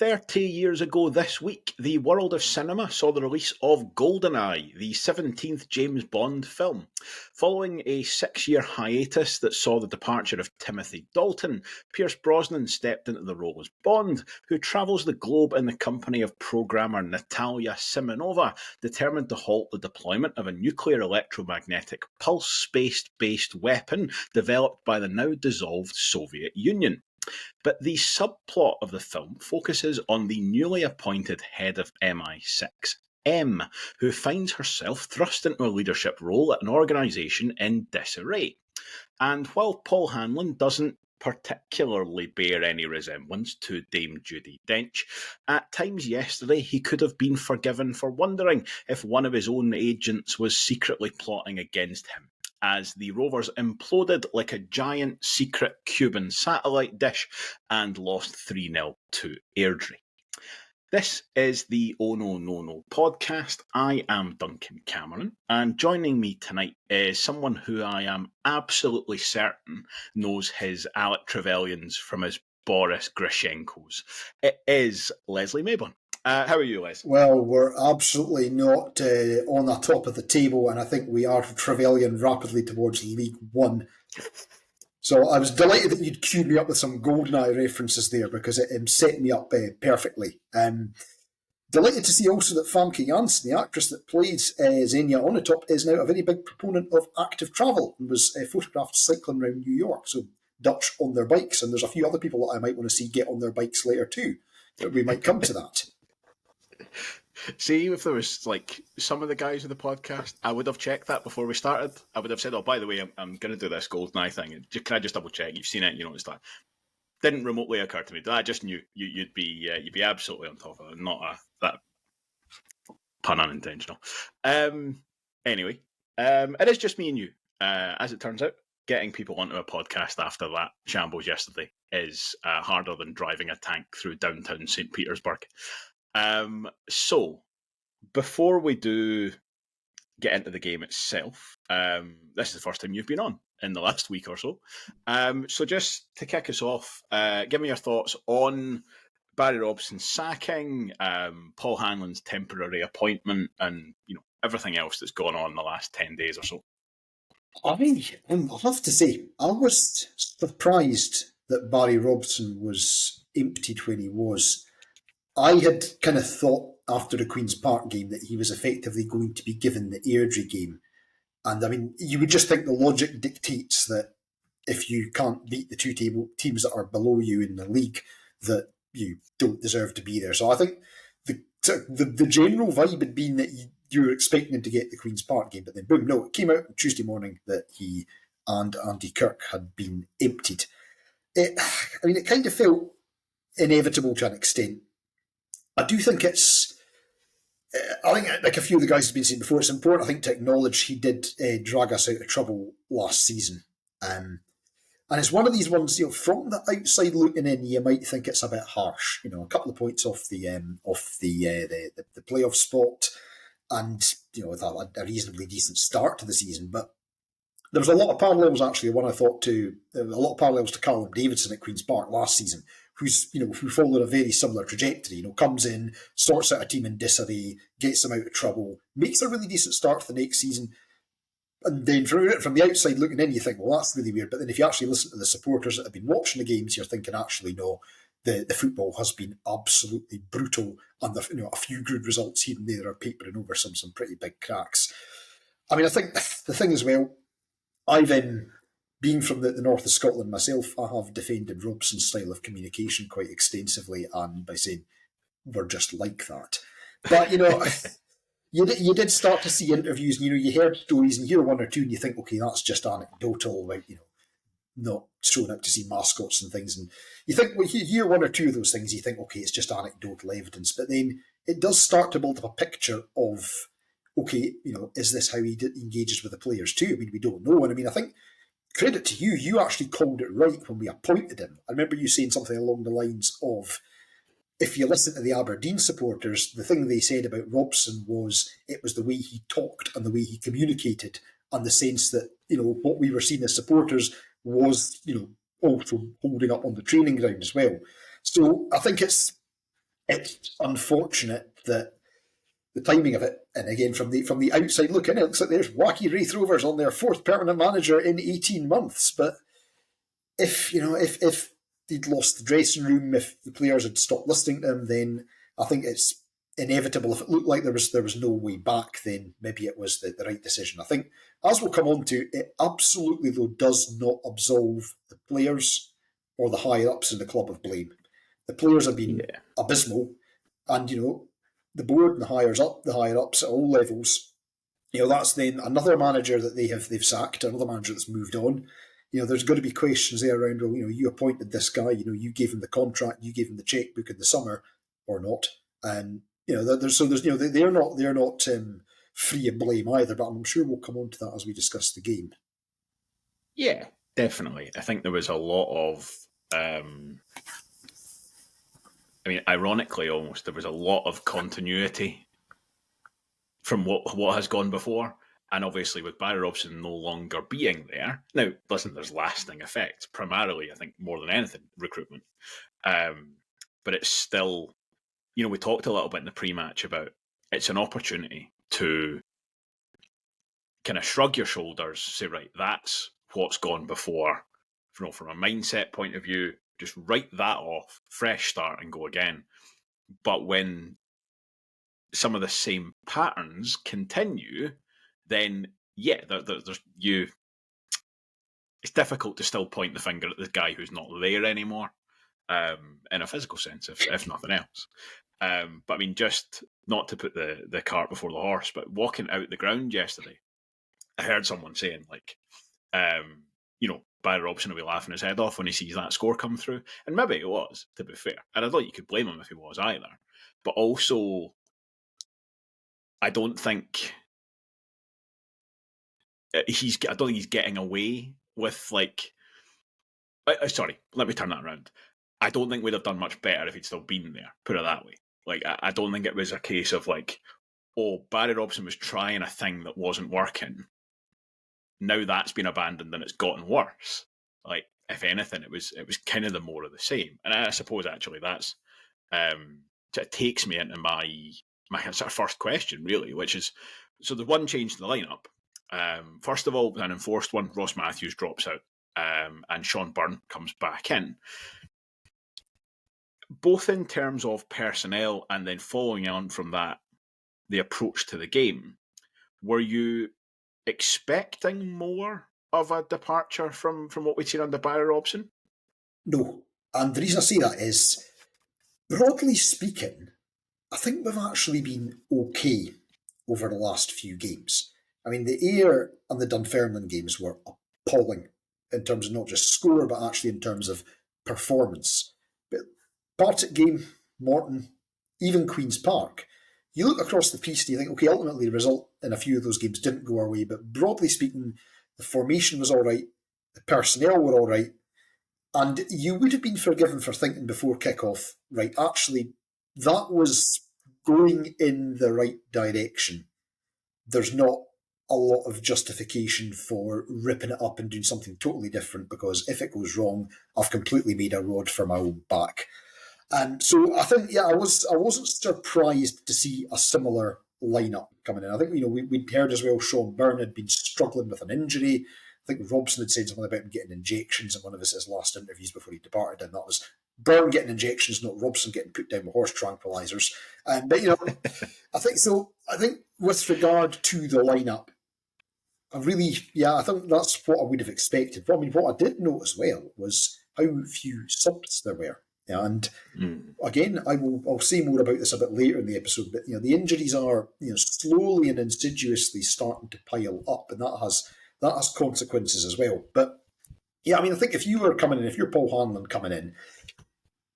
30 years ago this week, the world of cinema saw the release of GoldenEye, the 17th James Bond film. Following a 6-year hiatus that saw the departure of Timothy Dalton, Pierce Brosnan stepped into the role as Bond, who travels the globe in the company of programmer Natalia Simonova, determined to halt the deployment of a nuclear electromagnetic pulse space-based weapon developed by the now dissolved Soviet Union. But the subplot of the film focuses on the newly appointed head of MI6, M, who finds herself thrust into a leadership role at an organisation in disarray. And while Paul Hanlon doesn't particularly bear any resemblance to Dame Judi Dench, at times yesterday he could have been forgiven for wondering if one of his own agents was secretly plotting against him, as the Rovers imploded like a giant secret Cuban satellite dish and lost 3-0 to Airdrie. This is the Oh No No No podcast. I am Duncan Cameron, and joining me tonight is someone who I am absolutely certain knows his Alec Trevelyan's from his Boris Grishenko's. It is Leslie Mayborn. How are you, Les? Well, we're absolutely not on the top of the table, and I think we are Trevelyan rapidly towards League One. So I was delighted that you'd queued me up with some GoldenEye references there, because it set me up perfectly. Delighted to see also that Famke Janssen, the actress that plays Xenia Onatopp, is now a very big proponent of active travel and was photographed cycling around New York. So Dutch on their bikes, and there's a few other people that I might want to see get on their bikes later too. But we might come to that. See, if there was like some of the guys of the podcast, I would have checked that before we started. I would have said, "Oh, by the way, I'm going to do this GoldenEye thing. Can I just double check? You've seen it, you noticed that." Didn't remotely occur to me. I just knew you'd be absolutely on top of it. Not that pun unintentional. Anyway, it is just me and you. As it turns out, getting people onto a podcast after that shambles yesterday is harder than driving a tank through downtown St. Petersburg. So, before we do get into the game itself, this is the first time you've been on in the last week or so. So just to kick us off, give me your thoughts on Barry Robson's sacking, Paul Hanlon's temporary appointment, and everything else that's gone on in the last 10 days or so. I'll have to say, I was surprised that Barry Robson was emptied when he was. I had kind of thought after the Queen's Park game that he was effectively going to be given the Airdrie game. And I mean, you would just think the logic dictates that if you can't beat the two teams that are below you in the league, that you don't deserve to be there. So I think the general vibe had been that you were expecting him to get the Queen's Park game, but then boom, no, it came out on Tuesday morning that he and Andy Kirk had been emptied. It kind of felt inevitable to an extent. I do think I think, like a few of the guys have been saying before, it's important, I think, to acknowledge he did drag us out of trouble last season. And it's one of these ones, from the outside looking in, you might think it's a bit harsh. A couple of points off the playoff spot, and with a reasonably decent start to the season. But there was a lot of parallels, actually. One I thought to a lot of parallels to Callum Davidson at Queen's Park last season, who followed a very similar trajectory. Comes in, sorts out a team in disarray, gets them out of trouble, makes a really decent start to the next season, and then from the outside looking in, you think, well, that's really weird. But then if you actually listen to the supporters that have been watching the games, you're thinking, actually, no, the football has been absolutely brutal, and a few good results here and there are papering over some pretty big cracks. I mean, I think the thing as well, I've being from the north of Scotland myself, I have defended Robson's style of communication quite extensively, and by saying we're just like that. But you did start to see interviews, and you heard stories, and you hear one or two, and you think, okay, that's just anecdotal, about not showing up to see mascots and things, and you think, well, you hear one or two of those things, you think, okay, it's just anecdotal evidence, but then it does start to build up a picture of, okay, is this how he engages with the players too? I mean, we don't know, and I think, credit to you, you actually called it right when we appointed him. I remember you saying something along the lines of, if you listen to the Aberdeen supporters, the thing they said about Robson was it was the way he talked and the way he communicated, and the sense that, what we were seeing as supporters was, also holding up on the training ground as well. So I think it's it's unfortunate that the timing of it, and again from the outside looking, it looks like there's wacky Raith Rovers on their fourth permanent manager in 18 months. But if they'd lost the dressing room, if the players had stopped listening to them, then I think it's inevitable. If it looked like there was no way back, then maybe it was the right decision. I think, as we'll come on to, it absolutely though does not absolve the players or the higher ups in the club of blame. The players have been abysmal, and the board and the higher ups at all levels. That's then another manager that they've sacked, another manager that's moved on. There's got to be questions there around, well, you appointed this guy, you gave him the contract, you gave him the checkbook in the summer or not. They're not free of blame either, but I'm sure we'll come on to that as we discuss the game. Yeah, definitely. I think there was a lot of, ironically almost, there was a lot of continuity from what has gone before. And obviously with Barry Robson no longer being there, now, listen, there's lasting effects, primarily, I think, more than anything, recruitment. But it's still, we talked a little bit in the pre-match about it's an opportunity to kind of shrug your shoulders, say, right, that's what's gone before. From a mindset point of view, just write that off, fresh start and go again. But when some of the same patterns continue, then there's you. It's difficult to still point the finger at the guy who's not there anymore, in a physical sense, if nothing else. But just not to put the cart before the horse, but walking out the ground yesterday, I heard someone saying Barry Robson will be laughing his head off when he sees that score come through, and maybe it was, to be fair, and I don't think you could blame him if he was either. But also, I don't think he's getting away with sorry, let me turn that around. I don't think we'd have done much better if he'd still been there. Put it that way. I don't think it was a case of Barry Robson was trying a thing that wasn't working. Now that's been abandoned and it's gotten worse. If anything, it was kind of the more of the same. And I suppose actually that's it takes me into my sort of first question, really, which is, so the one change to the lineup. First of all, an enforced one. Ross Matthews drops out, and Sean Byrne comes back in. Both in terms of personnel and then following on from that, the approach to the game. Were you expecting more of a departure from what we'd seen under Barry Robson? No. And the reason I say that is, broadly speaking, I think we've actually been okay over the last few games. The Ayr and the Dunfermline games were appalling in terms of not just score, but actually in terms of performance. But Partick game, Morton, even Queen's Park, you look across the piece and you think, okay, ultimately the result in a few of those games didn't go our way, but broadly speaking, the formation was all right, the personnel were all right, and you would have been forgiven for thinking before kick-off, right, actually, that was going in the right direction. There's not a lot of justification for ripping it up and doing something totally different, because if it goes wrong, I've completely made a rod for my own back. And so I think, I wasn't surprised to see a similar lineup coming in. I think, we'd heard as well Sean Byrne had been struggling with an injury. I think Robson had said something about him getting injections in one of his last interviews before he departed, and that was Byrne getting injections, not Robson getting put down with horse tranquilizers. But I think with regard to the lineup, I think that's what I would have expected. But what I did note as well was how few subs there were. And again, I'll say more about this a bit later in the episode, but the injuries are slowly and insidiously starting to pile up, and that has consequences as well. But I think if you're Paul Hanlon coming in,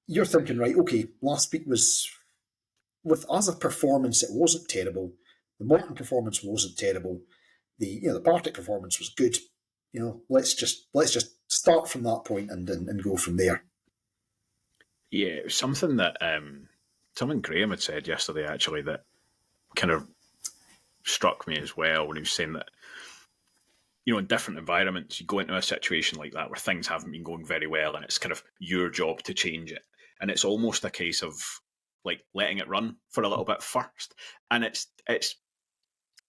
you're thinking, right, okay, last week was, with as a performance, it wasn't terrible. The Morton performance wasn't terrible. The Partick performance was good. Let's just start from that point and go from there. Yeah, it was something that something Graham had said yesterday, actually, that kind of struck me as well, when he was saying that, in different environments, you go into a situation like that where things haven't been going very well, and it's kind of your job to change it. And it's almost a case of, like letting it run for a little bit first. And it's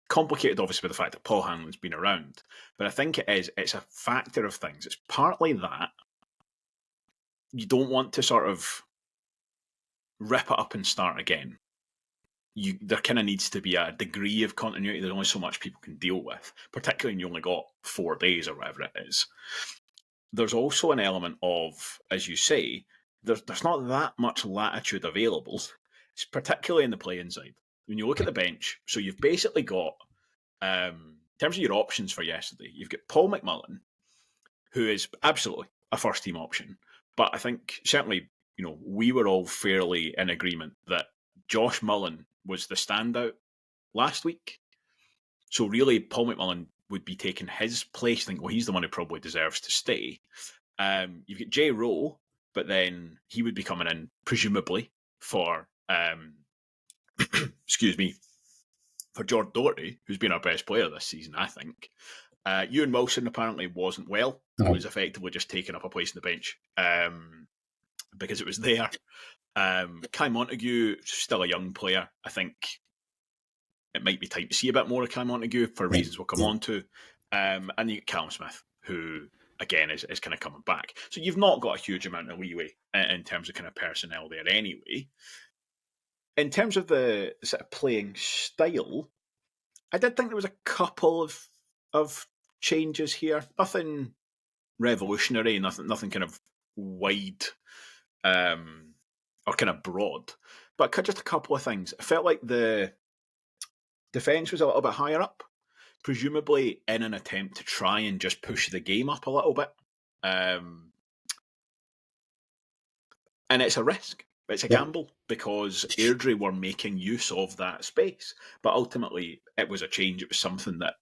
complicated, obviously, with the fact that Paul Hanlon's been around. But I think it's a factor of things. It's partly that you don't want to sort of rip it up and start again. There kind of needs to be a degree of continuity. There's only so much people can deal with, particularly when you only got 4 days or whatever it is. There's also an element of, as you say, there's not that much latitude available, it's particularly in the play-in side. When you look at the bench, so you've basically got, in terms of your options for yesterday, you've got Paul McMullen, who is absolutely a first-team option. But I think certainly, we were all fairly in agreement that Josh Mullen was the standout last week. So really, Paul McMullen would be taking his place. I think, he's the one who probably deserves to stay. You've got Jay Rowe, but then he would be coming in, presumably, for, excuse me, for George Doherty, who's been our best player this season, I think. Ewan Wilson apparently wasn't well. He was effectively just taking up a place in the bench because it was there. Kai Montague, still a young player. I think it might be time to see a bit more of Kai Montague for reasons we'll come on to. And you get Callum Smith, who, again, is kind of coming back. So you've not got a huge amount of leeway in terms of kind of personnel there anyway. In terms of the sort of playing style, I did think there was a couple of changes here. Nothing revolutionary, nothing kind of wide or kind of broad, but just a couple of things. I felt like the defence was a little bit higher up, presumably in an attempt to try and just push the game up a little bit. And it's a risk. It's a gamble because Airdrie were making use of that space. But ultimately, it was a change. It was something that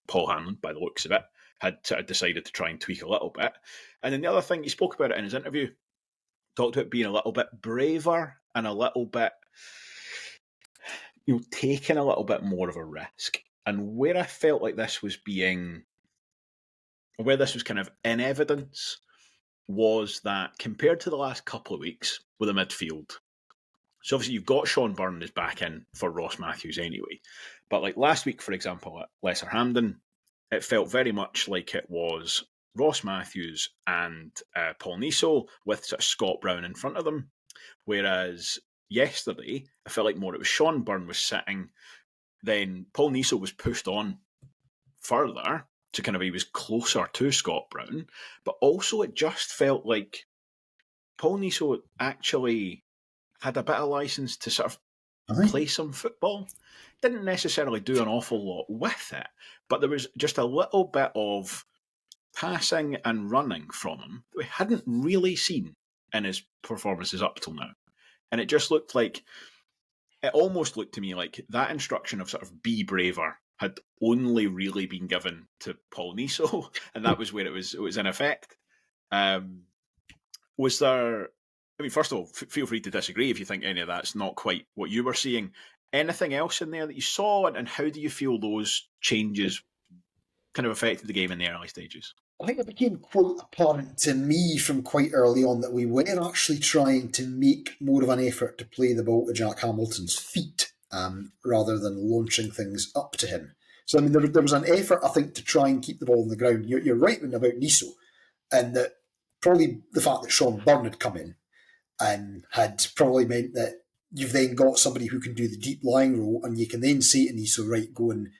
Paul Hanlon, by the looks of it, had sort of decided to try and tweak a little bit. And then the other thing, he spoke about it in his interview, talked about being a little bit braver and a little bit, taking a little bit more of a risk. And where I felt like this was where this was kind of in evidence was that compared to the last couple of weeks with the midfield, so obviously you've got Sean Byrne is back in for Ross Matthews anyway, but like last week, for example, at Lesser Hampden, it felt very much like it was Ross Matthews and Paul Niso with sort of Scott Brown in front of them, whereas yesterday I felt like more it was Sean Byrne was sitting, then Paul Niso was pushed on further to kind of he was closer to Scott Brown, but also it just felt like Paul Niso actually had a bit of license to sort of play some football. Didn't necessarily do an awful lot with it, but there was just a little bit of passing and running from him that we hadn't really seen in his performances up till now. And it just looked like, it almost looked to me like that instruction of sort of be braver had only really been given to Paul Niso, and that was where it was in effect. Was there, first of all, feel free to disagree if you think any of that's not quite what you were seeing. Anything else in there that you saw, and how do you feel those changes kind of affected the game in the early stages? I think it became quite apparent to me from quite early on that we were actually trying to make more of an effort to play the ball to Jack Hamilton's feet rather than launching things up to him. So, there was an effort, I think, to try and keep the ball on the ground. You're right about Niso, and that probably the fact that Sean Byrne had come in and had probably meant that you've then got somebody who can do the deep lying role, and you can then say to Niso, right, go and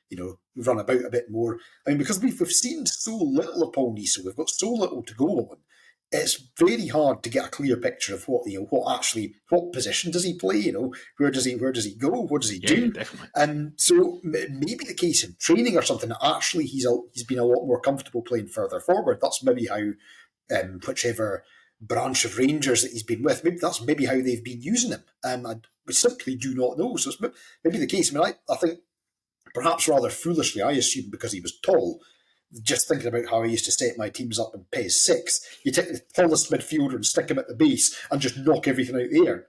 run about a bit more. Because we've seen so little of Paul Niso, we've got so little to go on. It's very hard to get a clear picture of what position does he play? Where does he go? What does he do? Definitely. And so maybe the case in training or something. Actually, he's been a lot more comfortable playing further forward. That's maybe how whichever branch of Rangers that he's been with, that's maybe how they've been using him. We simply do not know. So it's maybe the case. I think perhaps rather foolishly, I assumed because he was tall, just thinking about how I used to set my teams up in PES 6, you take the tallest midfielder and stick him at the base and just knock everything out there.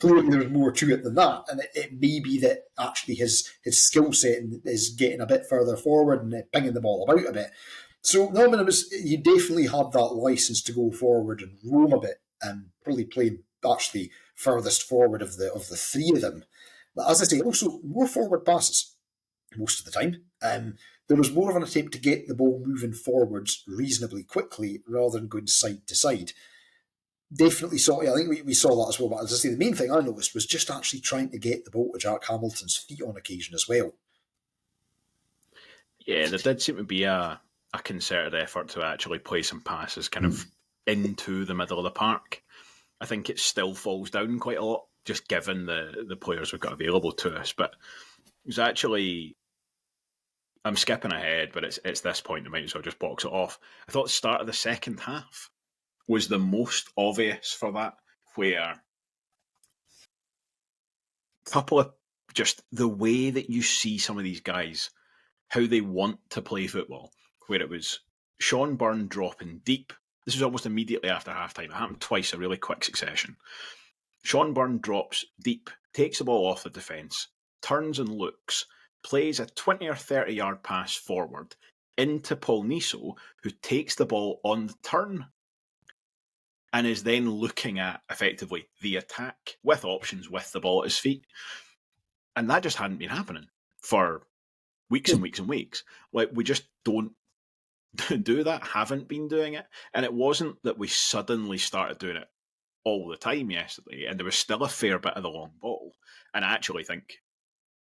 Clearly there's more to it than that, and it may be that actually his skill set is getting a bit further forward and pinging the ball about a bit. So no, you definitely had that license to go forward and roam a bit and probably play actually furthest forward of the three of them. But as I say, also more forward passes most of the time. There was more of an attempt to get the ball moving forwards reasonably quickly rather than going side to side. Definitely saw. I think we saw that as well. But as I say, the main thing I noticed was just actually trying to get the ball to Jack Hamilton's feet on occasion as well. Yeah, there did seem to be a concerted effort to actually play some passes kind of into the middle of the park. I think it still falls down quite a lot, just given the players we've got available to us. But it was actually, I'm skipping ahead, but it's this point, I might as well just box it off. I thought the start of the second half was the most obvious for that, where a couple of just the way that you see some of these guys, how they want to play football, where it was Sean Byrne dropping deep. This was almost immediately after halftime. It happened twice, a really quick succession. Sean Byrne drops deep, takes the ball off the defence, turns and looks, plays a 20 or 30 yard pass forward into Paul Niso, who takes the ball on the turn and is then looking at, effectively, the attack with options with the ball at his feet. And that just hadn't been happening for weeks and weeks and weeks. Like, we just don't do that, haven't been doing it. And it wasn't that we suddenly started doing it all the time yesterday, and there was still a fair bit of the long ball. And I actually think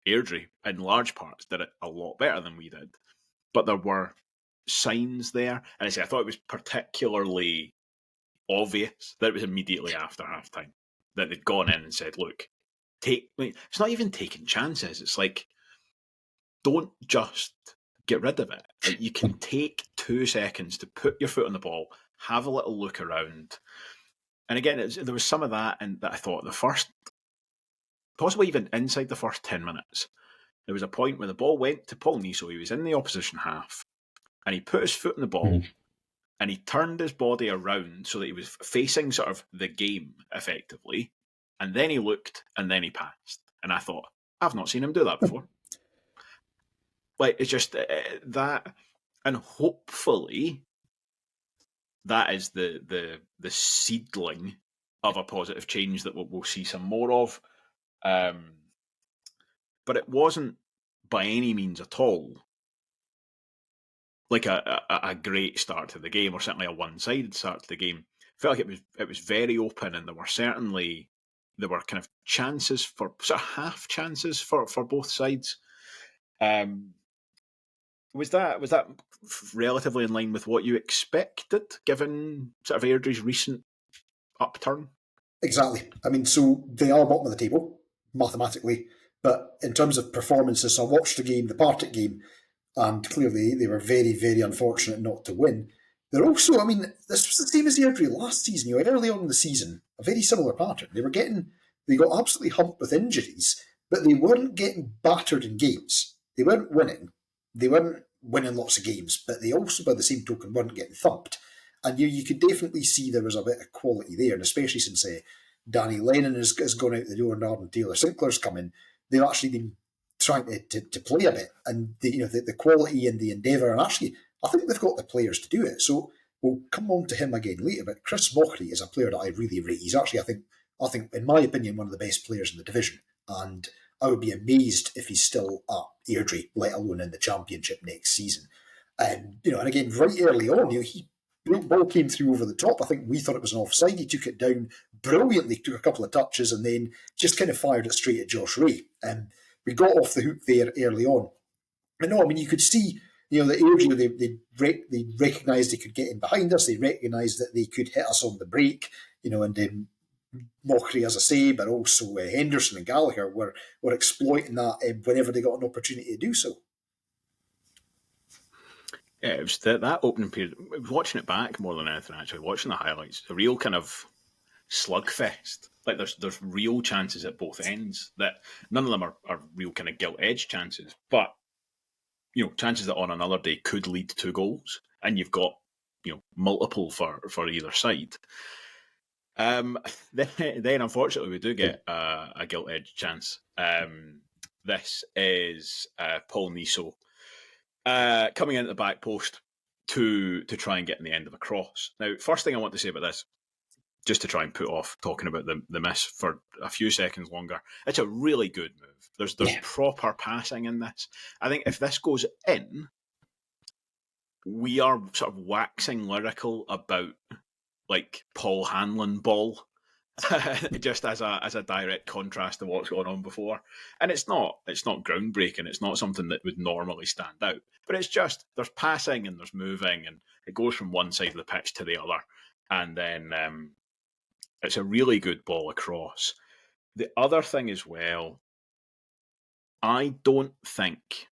Airdrie, in large parts, did it a lot better than we did. But there were signs there. And I thought it was particularly obvious that it was immediately after halftime that they'd gone in and said, look, it's not even taking chances. It's like, don't just get rid of it. Like, you can take 2 seconds to put your foot on the ball, have a little look around. And again, there was some of that, and that I thought the first, possibly even inside the first 10 minutes, there was a point where the ball went to Paul Niso. He was in the opposition half, and he put his foot in the ball, and he turned his body around so that he was facing sort of the game, effectively. And then he looked, and then he passed. And I thought, I've not seen him do that before. Like, it's just that, and hopefully that is the seedling of a positive change that we'll see some more of. But it wasn't by any means at all like a great start to the game, or certainly a one-sided start to the game. I felt like it was very open, and there were kind of chances, for sort of half chances for both sides. Was that relatively in line with what you expected, given sort of Airdrie's recent upturn? Exactly. I mean, so they are bottom of the table, mathematically, but in terms of performances, so I watched the Partick game, and clearly they were very, very unfortunate not to win. They're also, I mean, this was the same as Airdrie last season. Early on in the season, a very similar pattern. They got absolutely humped with injuries, but they weren't getting battered in games. They weren't winning. They weren't winning lots of games, but they also, by the same token, weren't getting thumped. And you could definitely see there was a bit of quality there, and especially since Danny Lennon has gone out the door and Arden Taylor Sinclair's come in, they've actually been trying to play a bit, and the quality and the endeavour, and actually I think they've got the players to do it. So we'll come on to him again later, but Chris Mockery is a player that I really rate. He's actually, I think in my opinion, one of the best players in the division, and I would be amazed if he's still at Airdrie, let alone in the Championship next season. And again, right early on, ball came through over the top. I think we thought it was an offside. He took it down brilliantly, took a couple of touches, and then just kind of fired it straight at Josh Ray. And we got off the hook there early on. But no, I mean, you could see, the Airdrie, they recognised they could get in behind us. They recognised that they could hit us on the break, and then Mockery, as I say, but also Henderson and Gallagher were exploiting that whenever they got an opportunity to do so. Yeah, it was that opening period. Watching it back more than anything, actually, watching the highlights, a real kind of slugfest. Like, there's real chances at both ends that none of them are real kind of gilt-edged chances, but chances that on another day could lead to goals, and you've got multiple for either side. Then unfortunately we do get a gilt-edged chance. This is Paul Niso coming into the back post to try and get in the end of a cross. Now, first thing I want to say about this, just to try and put off talking about the miss for a few seconds longer, it's a really good move. There's proper passing in this. I think if this goes in, we are sort of waxing lyrical about like Paul Hanlon ball, just as a direct contrast to what's gone on before. And it's not groundbreaking. It's not something that would normally stand out. But it's just there's passing and there's moving, and it goes from one side of the pitch to the other, and then it's a really good ball across. The other thing as well, I don't think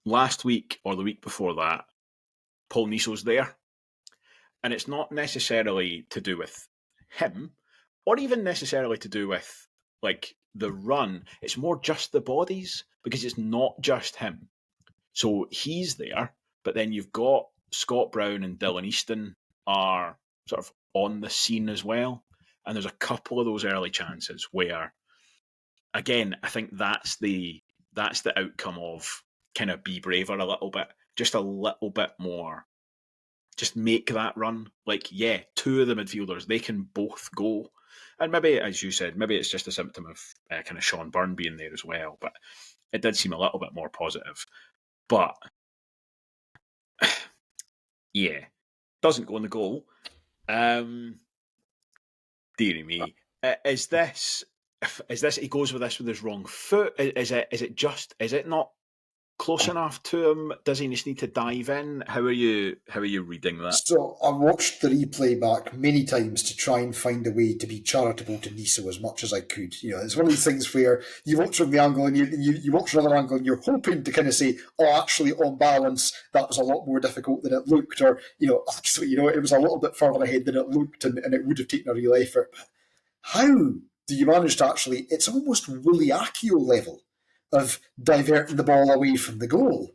last week or the week before that, Paul Nisso's there. And it's not necessarily to do with him, or even necessarily to do with like the run. It's more just the bodies, because it's not just him. So he's there, but then you've got Scott Brown and Dylan Easton are sort of on the scene as well. And there's a couple of those early chances where, again, I think that's the outcome of kind of be braver a little bit, just a little bit more. Just make that run. Like, yeah, two of the midfielders, they can both go. And maybe, as you said, maybe it's just a symptom of kind of Sean Byrne being there as well. But it did seem a little bit more positive. But, yeah, doesn't go in the goal. Dearie me. Is this, he goes with this with his wrong foot? Is it not close enough to him? Does he just need to dive in? How are you reading that? So I watched the replay back many times to try and find a way to be charitable to Niso as much as I could. It's one of these things where you watch from the angle and you watch another angle and you're hoping to kind of say, oh, actually, on balance, that was a lot more difficult than it looked, or actually, it was a little bit further ahead than it looked, and it would have taken a real effort. But how do you manage to actually? It's almost Willie Accio level of diverting the ball away from the goal.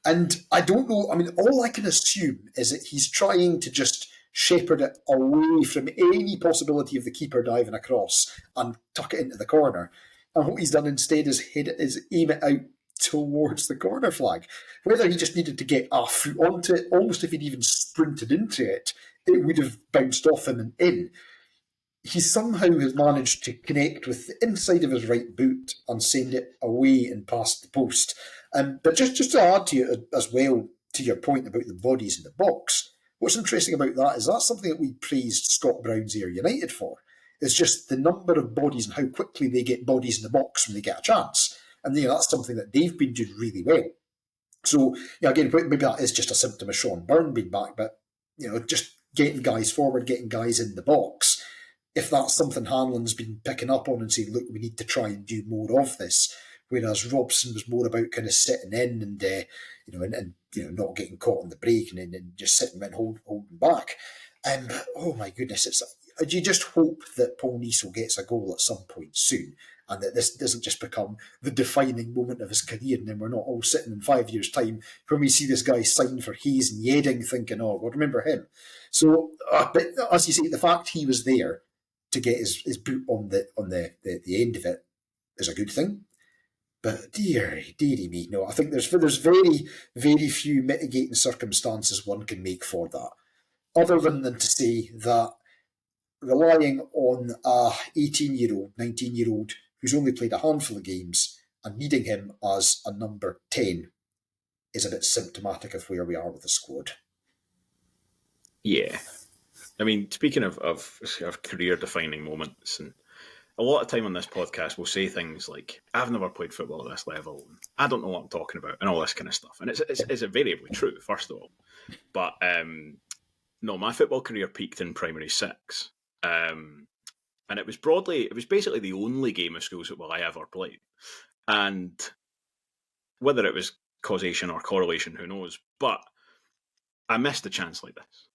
And I don't know, all I can assume is that he's trying to just shepherd it away from any possibility of the keeper diving across and tuck it into the corner. And what he's done instead is aim it out towards the corner flag. Whether he just needed to get a foot onto it, almost if he'd even sprinted into it, it would have bounced off him and in. He somehow has managed to connect with the inside of his right boot and send it away and past the post. But just to add to you as well, to your point about the bodies in the box, what's interesting about that is that's something that we praised Scott Brown's Ayr United for. It's just the number of bodies and how quickly they get bodies in the box when they get a chance. And that's something that they've been doing really well. So, again, maybe that is just a symptom of Sean Byrne being back, but, just getting guys forward, getting guys in the box. If that's something Hanlon's been picking up on and saying, look, we need to try and do more of this, whereas Robson was more about kind of sitting in and not getting caught on the break and just sitting and holding back. Oh my goodness, you just hope that Paul Niso gets a goal at some point soon, and that this doesn't just become the defining moment of his career, and then we're not all sitting in 5 years' time when we see this guy sign for Hayes and Yeading thinking, oh, we'll remember him. So, but as you say, the fact he was there to get his boot on the end of it is a good thing. But dearie me, no, I think there's very, very few mitigating circumstances one can make for that, other than to say that relying on a 18-year-old, 19-year-old who's only played a handful of games and needing him as a number 10 is a bit symptomatic of where we are with the squad. Yeah. Speaking of career-defining moments, and a lot of time on this podcast we'll say things like, I've never played football at this level, I don't know what I'm talking about, and all this kind of stuff. And it's invariably true, first of all. But no, my football career peaked in primary 6. And it was basically the only game of school football I ever played. And whether it was causation or correlation, who knows, but I missed a chance like this.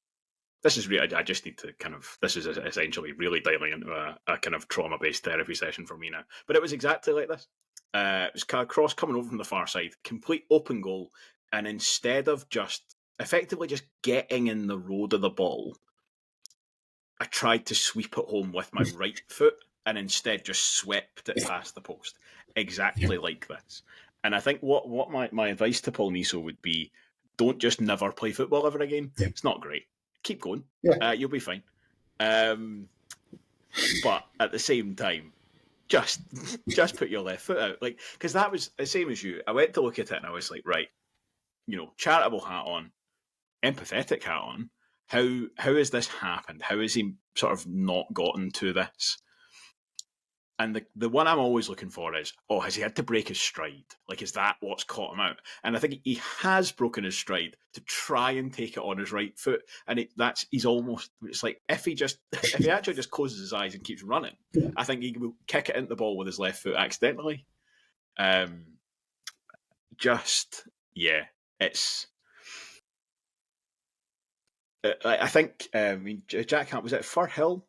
This is really, I just need to this is essentially really dialing into a kind of trauma-based therapy session for me now. But it was exactly like this. It was a cross coming over from the far side, complete open goal, and instead of just effectively just getting in the road of the ball, I tried to sweep it home with my right foot and instead just swept it past the post. Exactly like this. And I think what my advice to Paul Niso would be, don't just never play football ever again. Yeah. It's not great. Keep going. Yeah. You'll be fine. But at the same time, just put your left foot out, like, because that was the same as you. I went to look at it and I was like, right, charitable hat on, empathetic hat on. How has this happened? How has he sort of not gotten to this? And the one I'm always looking for is, has he had to break his stride? Like, is that what's caught him out? And I think he has broken his stride to try and take it on his right foot. And it's like, if he actually just closes his eyes and keeps running, I think he will kick it into the ball with his left foot accidentally. It's. I think, Jack was it Firhill?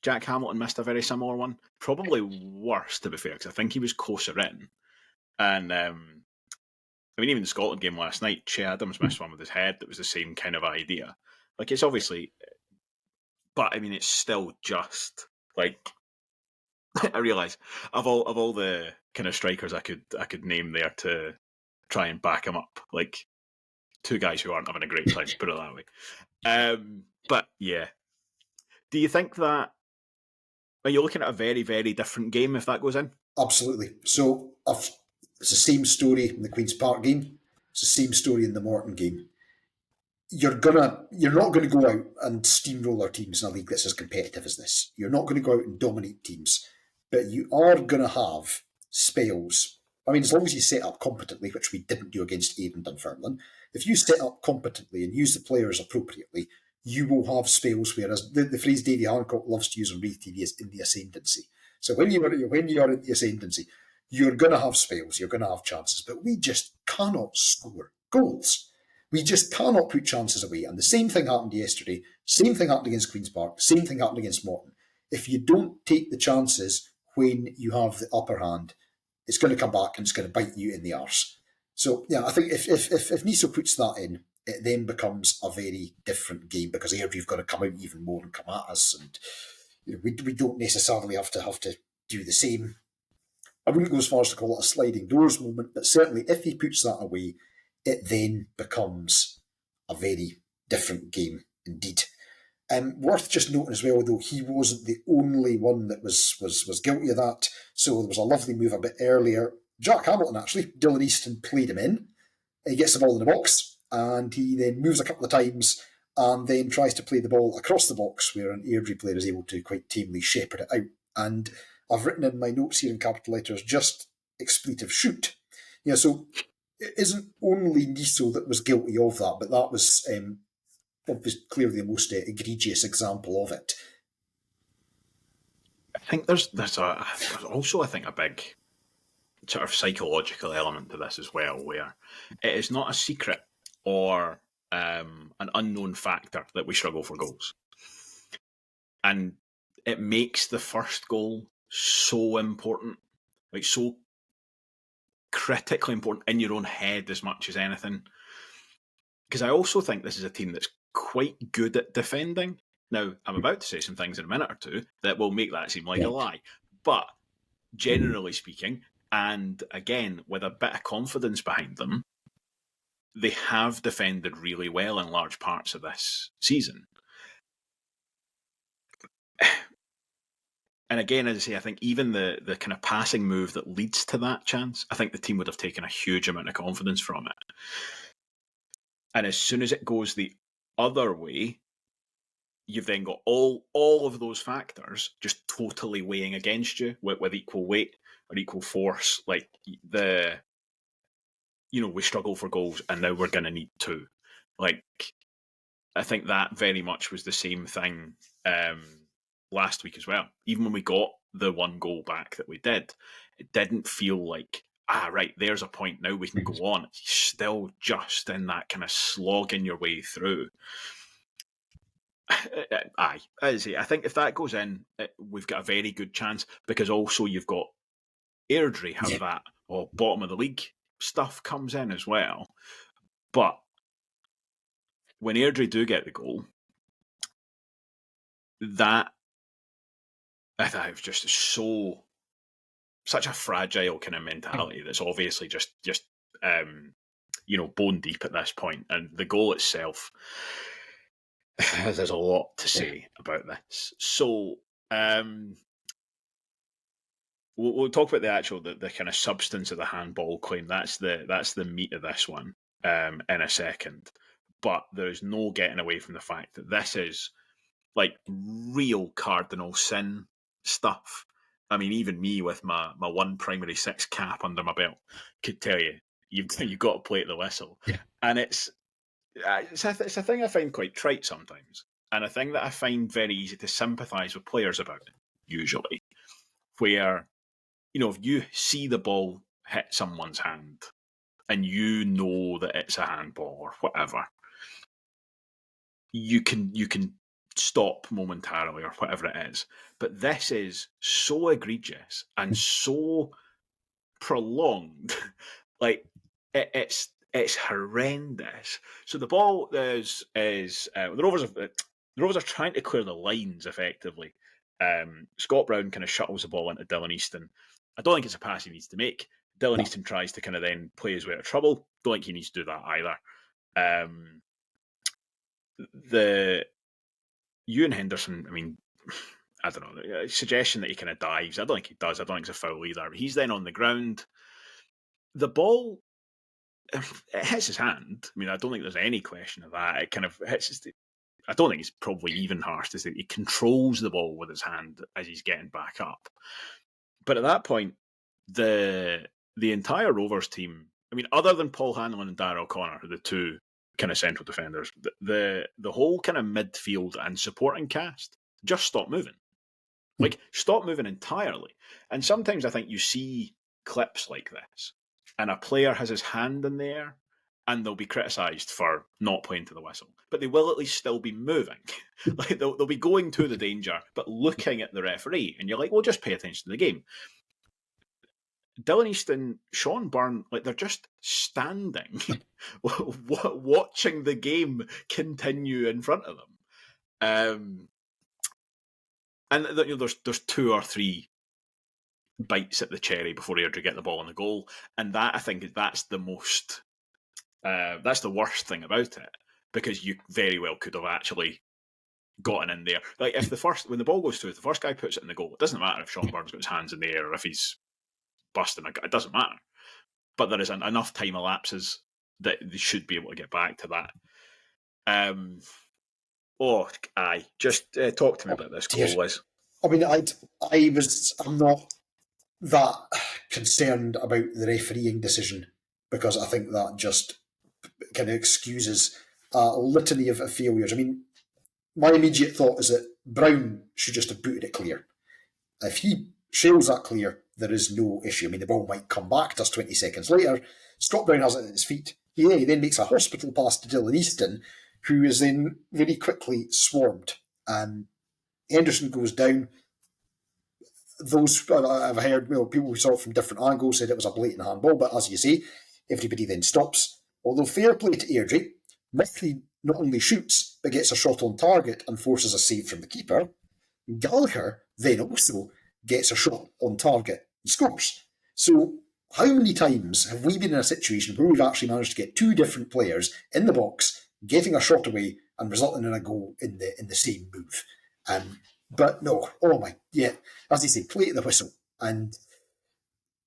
Jack Hamilton missed a very similar one. Probably worse, to be fair, because I think he was closer in. And even the Scotland game last night, Che Adams missed one with his head that was the same kind of idea. Like, it's obviously, but it's still just like, I realise of all the kind of strikers I could name there to try and back him up, like, two guys who aren't having a great time, put it that way. But yeah, do you think that? Are you looking at a very, very different game if that goes in? Absolutely. So it's the same story in the Queen's Park game. It's the same story in the Morton game. You're not gonna go out and steamroller teams in a league that's as competitive as this. You're not going to go out and dominate teams, but you are going to have spells. As long as you set up competently, which we didn't do against Airdrie and Dunfermline, if you set up competently and use the players appropriately, you will have spells where, as the phrase Davy Hancock loves to use on Raith TV, is in the ascendancy. So when you are in the ascendancy, you're going to have spells, you're going to have chances, but we just cannot score goals. We just cannot put chances away. And the same thing happened yesterday, same thing happened against Queen's Park, same thing happened against Morton. If you don't take the chances when you have the upper hand, it's going to come back and it's going to bite you in the arse. So, yeah, I think if Niso puts that in, it then becomes a very different game, because Airdrie have got to come out even more and come at us, and we don't necessarily have to do the same. I wouldn't go as far as to call it a sliding doors moment, but certainly if he puts that away, it then becomes a very different game indeed. Worth just noting as well, though, he wasn't the only one that was guilty of that. So there was a lovely move a bit earlier. Jack Hamilton, actually, Dylan Easton played him in. He gets the ball in the box, and he then moves a couple of times and then tries to play the ball across the box, where an Airdrie player is able to quite tamely shepherd it out. And I've written in my notes here in capital letters, just expletive shoot. So it isn't only Niso that was guilty of that, but that was clearly the most egregious example of it. I think there's also, I think, a big sort of psychological element to this as well, where it is not a secret or an unknown factor that we struggle for goals. And it makes the first goal so important, like so critically important in your own head as much as anything. Because I also think this is a team that's quite good at defending. Now, I'm about to say some things in a minute or two that will make that seem like a lie. But generally speaking, and again, with a bit of confidence behind them, they have defended really well in large parts of this season. And again, as I say, I think even the kind of passing move that leads to that chance, I think the team would have taken a huge amount of confidence from it. And as soon as it goes the other way, you've then got all of those factors just totally weighing against you with equal weight or equal force. Like we struggle for goals and now we're going to need two. Like, I think that very much was the same thing last week as well. Even when we got the one goal back that we did, it didn't feel like, right, there's a point, now we can go on. It's still just in that kind of slogging your way through. Aye, I think if that goes in, we've got a very good chance, because also you've got Airdrie have that bottom of the league stuff comes in as well. But when Airdrie do get the goal, that I thought it was just such a fragile kind of mentality that's obviously just bone deep at this point. And the goal itself, There's a lot to say about this. So, we'll talk about the kind of substance of the handball claim. That's the meat of this one in a second. But there's no getting away from the fact that this is like real cardinal sin stuff. I mean, even me with my one primary six cap under my belt could tell you you've got to play at the whistle, Yeah. and it's a thing I find quite trite sometimes, and a thing that I find very easy to sympathise with players about. Usually, where if you see the ball hit someone's hand and you know that it's a handball or whatever, you can stop momentarily or whatever it is. But this is so egregious and so prolonged, like it's horrendous. So the ball is the Rovers are trying to clear the lines effectively. Scott Brown kind of shuttles the ball into Dylan Easton. I don't think it's a pass he needs to make. Dylan Easton tries to kind of then play his way out of trouble. Don't think he needs to do that either. The Ewan Henderson, I mean, I don't know, a suggestion that he kind of dives. I don't think he does. I don't think it's a foul either. But he's then on the ground. The ball, it hits his hand. I mean, I don't think there's any question of that. It kind of hits his. I don't think it's probably even harsh to say he controls the ball with his hand as he's getting back up. But at that point, the entire Rovers team, I mean, other than Paul Hanlon and Darrell Connor, the two kind of central defenders, the whole kind of midfield and supporting cast just stop moving. Like, stop moving entirely. And sometimes I think you see clips like this, and a player has his hand in the air, and they'll be criticised for not playing to the whistle. But they will at least still be moving. Like they'll be going to the danger, but looking at the referee. And you're like, well, just pay attention to the game. Dylan Easton, Sean Byrne, like they're just standing, watching the game continue in front of them. And there's two or three bites at the cherry before Airdrie get the ball on the goal, and that I think that's the most, that's the worst thing about it, because you very well could have actually gotten in there. Like if when the ball goes through, if the first guy puts it in the goal, it doesn't matter if Sean Byrne's got his hands in the air or if he's busting it doesn't matter. But there is enough time elapses that they should be able to get back to that. Just talk to me about this goal, Liz. I mean, I'm not that concerned about the refereeing decision, because I think that just kind of excuses a litany of failures. I mean, my immediate thought is that Brown should just have booted it clear. If he shails that clear, there is no issue. I mean, the ball might come back to us 20 seconds later. Scott Brown has it at his feet. He then makes a hospital pass to Dylan Easton, who is then very quickly swarmed. And Henderson goes down. Those I've heard, people who saw it from different angles said it was a blatant handball, but as you say, everybody then stops. Although fair play to Airdrie, Murphy not only shoots, but gets a shot on target and forces a save from the keeper. Gallagher then also gets a shot on target and scores. So how many times have we been in a situation where we've actually managed to get two different players in the box, getting a shot away and resulting in a goal in the same move? But no, as you say, play at the whistle. And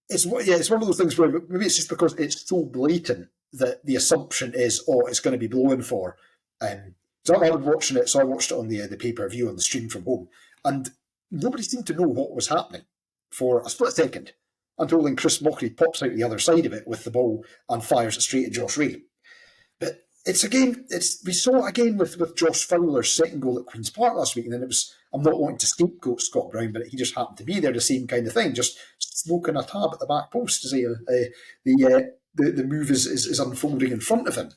it's one of those things where maybe it's just because it's so blatant that the assumption is, it's going to be blown for. So I was watching it, so I watched it on the pay-per-view on the stream from home, and nobody seemed to know what was happening for a split second until then Chris Mockery pops out the other side of it with the ball and fires it straight at Josh Ray. But we saw it again with Josh Fowler's second goal at Queen's Park last week, and then I'm not wanting to scapegoat Scott Brown, but he just happened to be there, the same kind of thing, just smoking a tab at the back post as the move is unfolding in front of him.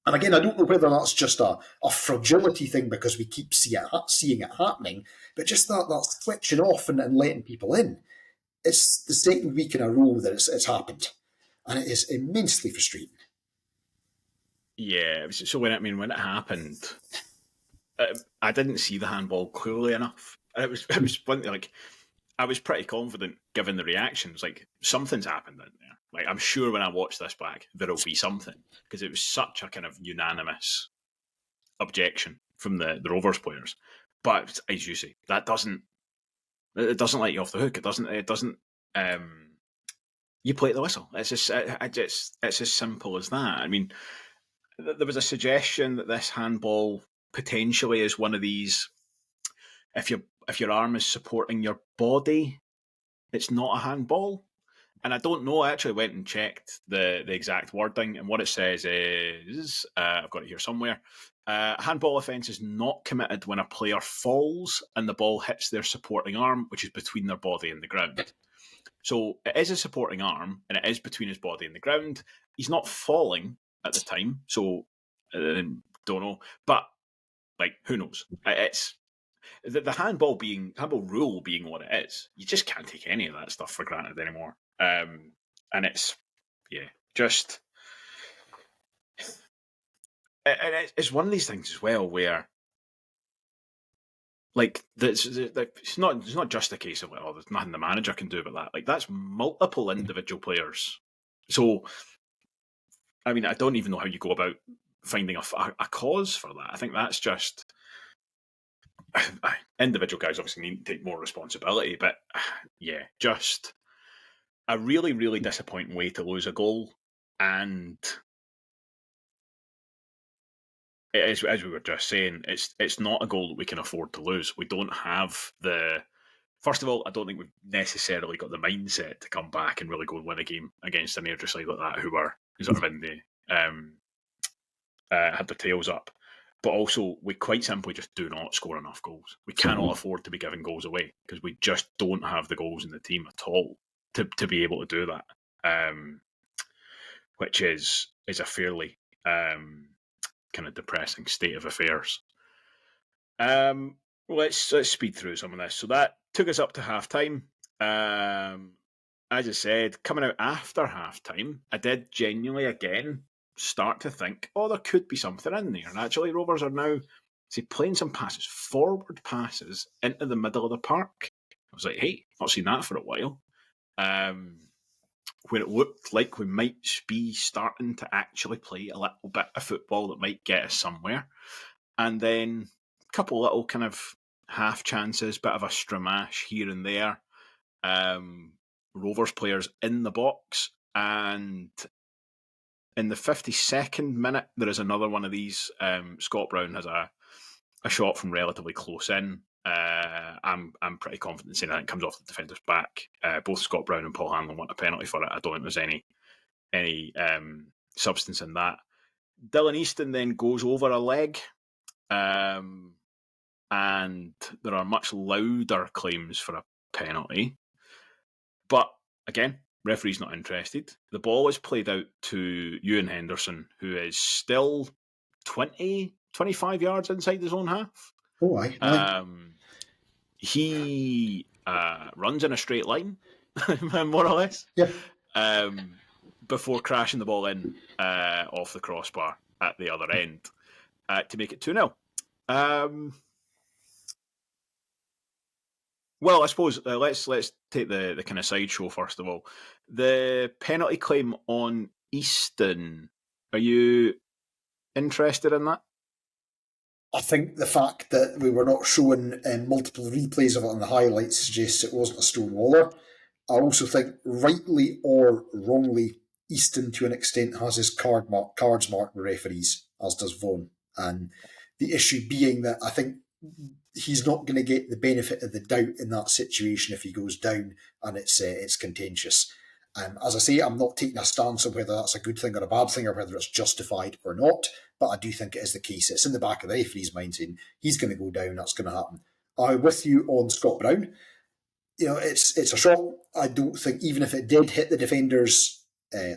And again, I don't know whether that's just a fragility thing because we keep seeing it happening, but just that switching off and letting people in. It's the second week in a row that it's happened, and it is immensely frustrating. Yeah, so when it happened, I didn't see the handball clearly enough. It was like I was pretty confident given the reactions. Like something's happened in there. Like I'm sure when I watch this back, there'll be something because it was such a kind of unanimous objection from the Rovers players. But as you say, it doesn't let you off the hook. It doesn't. You play at the whistle. It's as simple as that. I mean, there was a suggestion that this handball potentially is one of these. If your arm is supporting your body, it's not a handball. And I don't know. I actually went and checked the exact wording, and what it says is, I've got it here somewhere. Handball offence is not committed when a player falls and the ball hits their supporting arm, which is between their body and the ground. So it is a supporting arm, and it is between his body and the ground. He's not falling at the time, so don't know. But like, who knows? It's the handball rule being what it is. You just can't take any of that stuff for granted anymore. And it's just it's one of these things as well where, like, it's not just a case of, like, oh, there's nothing the manager can do about that. Like, that's multiple individual players. So, I mean, I don't even know how you go about finding a cause for that. I think that's just individual guys obviously need to take more responsibility. But yeah, just a really, really disappointing way to lose a goal. And it is, as we were just saying, it's not a goal that we can afford to lose. We don't have first of all, I don't think we've necessarily got the mindset to come back and really go and win a game against an Airdrie side like that who are sort of in the had their tails up. But also, we quite simply just do not score enough goals. We cannot afford to be giving goals away because we just don't have the goals in the team at all to be able to do that, which is a fairly kind of depressing state of affairs. Let's speed through some of this. So that took us up to half time. As I said, coming out after half time, I did genuinely again start to think, oh, there could be something in there. And actually, Rovers are now playing some passes, forward passes into the middle of the park. I was like, hey, not seen that for a while. Where it looked like we might be starting to actually play a little bit of football that might get us somewhere. And then a couple of little kind of half chances, bit of a stramash here and there. Rovers players in the box, and in the 52nd minute, there is another one of these. Scott Brown has a shot from relatively close in. I'm pretty confident saying that it comes off the defender's back. Both Scott Brown and Paul Hanlon want a penalty for it. I don't think there's any substance in that. Dylan Easton then goes over a leg, and there are much louder claims for a penalty. But again, referee's not interested. The ball is played out to Ewan Henderson, who is still 20, 25 yards inside his own half. Oh, aye. He runs in a straight line, more or less, before crashing the ball in off the crossbar at the other end to make it 2-0. Well, I suppose let's take the kind of sideshow first of all. The penalty claim on Easton. Are you interested in that? I think the fact that we were not showing multiple replays of it on the highlights suggests it wasn't a stonewaller. I also think, rightly or wrongly, Easton to an extent has his cards marked with referees, as does Vaughan. And the issue being that I think he's not going to get the benefit of the doubt in that situation if he goes down and it's contentious. As I say, I'm not taking a stance on whether that's a good thing or a bad thing or whether it's justified or not, but I do think it is the case. It's in the back of the referee's mind saying he's going to go down, that's going to happen. I'm with you on Scott Brown. You know, it's a shot. I don't think, even if it did hit the defender's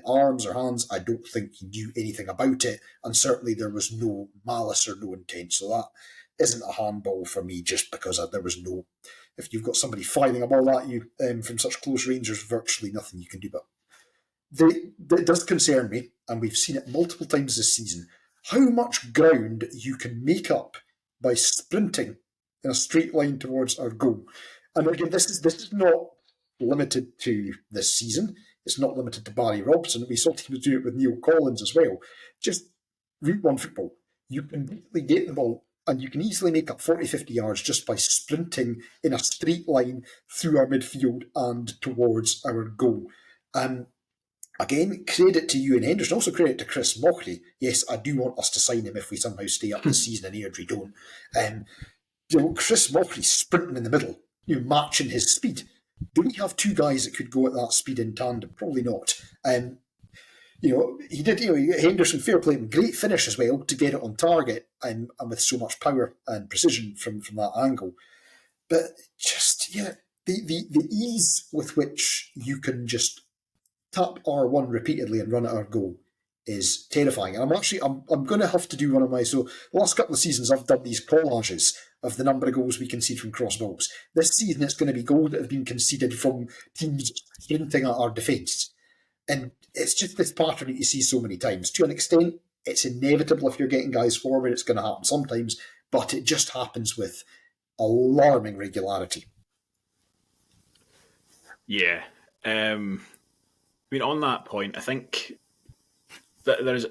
arms or hands, I don't think he knew anything about it, and certainly there was no malice or no intent. So that isn't a handball for me, just because there was no. If you've got somebody firing a ball at you from such close range, there's virtually nothing you can do. But it does concern me, and we've seen it multiple times this season, how much ground you can make up by sprinting in a straight line towards our goal. And again, this is not limited to this season. It's not limited to Barry Robson. We saw teams do it with Neil Collins as well. Just Route 1 football. You can basically get the ball and you can easily make up 40, 50 yards just by sprinting in a straight line through our midfield and towards our goal. Again, credit to you and Henderson, also credit to Chris Mockery. Yes, I do want us to sign him if we somehow stay up this season and Airdrie don't. Chris Mockery sprinting in the middle, matching his speed. Do we have two guys that could go at that speed in tandem? Probably not. He did. Henderson, fair play, great finish as well to get it on target and with so much power and precision from that angle. But just the ease with which you can just tap R1 repeatedly and run at our goal is terrifying. And I'm going to have to do one of my, so the last couple of seasons I've done these collages of the number of goals we concede from cross balls. This season it's going to be goals that have been conceded from teams hinting at our defence. And it's just this pattern that you see so many times. To an extent, it's inevitable if you're getting guys forward, it's going to happen sometimes, but it just happens with alarming regularity. Yeah. On that point, I think that there's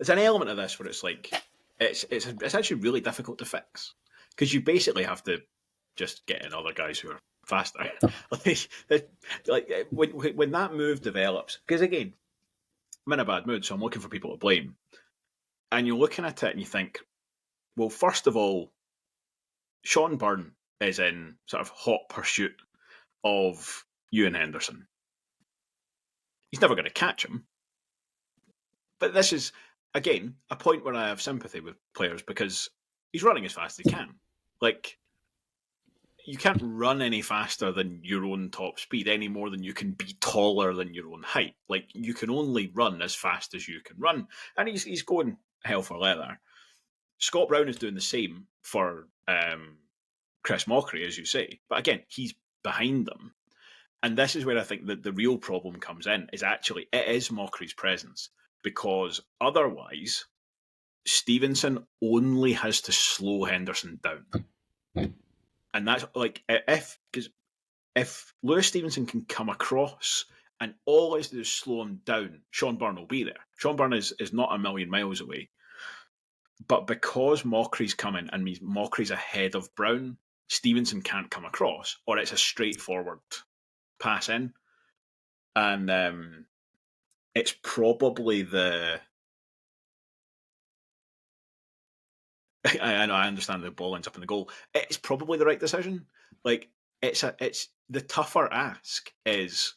an element of this where it's like it's actually really difficult to fix because you basically have to just get in other guys who are faster. When that move develops, because again, I'm in a bad mood, so I'm looking for people to blame, and you're looking at it and you think, well, first of all, Sean Byrne is in sort of hot pursuit of Ewan Henderson. He's never going to catch him. But this is, again, a point where I have sympathy with players because he's running as fast as he can. Like, you can't run any faster than your own top speed any more than you can be taller than your own height. Like, you can only run as fast as you can run. And he's going hell for leather. Scott Brown is doing the same for Chris Mockery, as you say. But again, he's behind them. And this is where I think that the real problem comes in, is actually it is Mockery's presence. Because otherwise, Stevenson only has to slow Henderson down. And that's like, if Lewis Stevenson can come across and all he has to do is slow him down, Sean Byrne will be there. Sean Byrne is not a million miles away. But because Mockery's coming and means Mockery's ahead of Brown, Stevenson can't come across, or it's a straightforward pass in. And it's probably I know, I understand the ball ends up in the goal. It's probably the right decision. Like, it's the tougher ask is,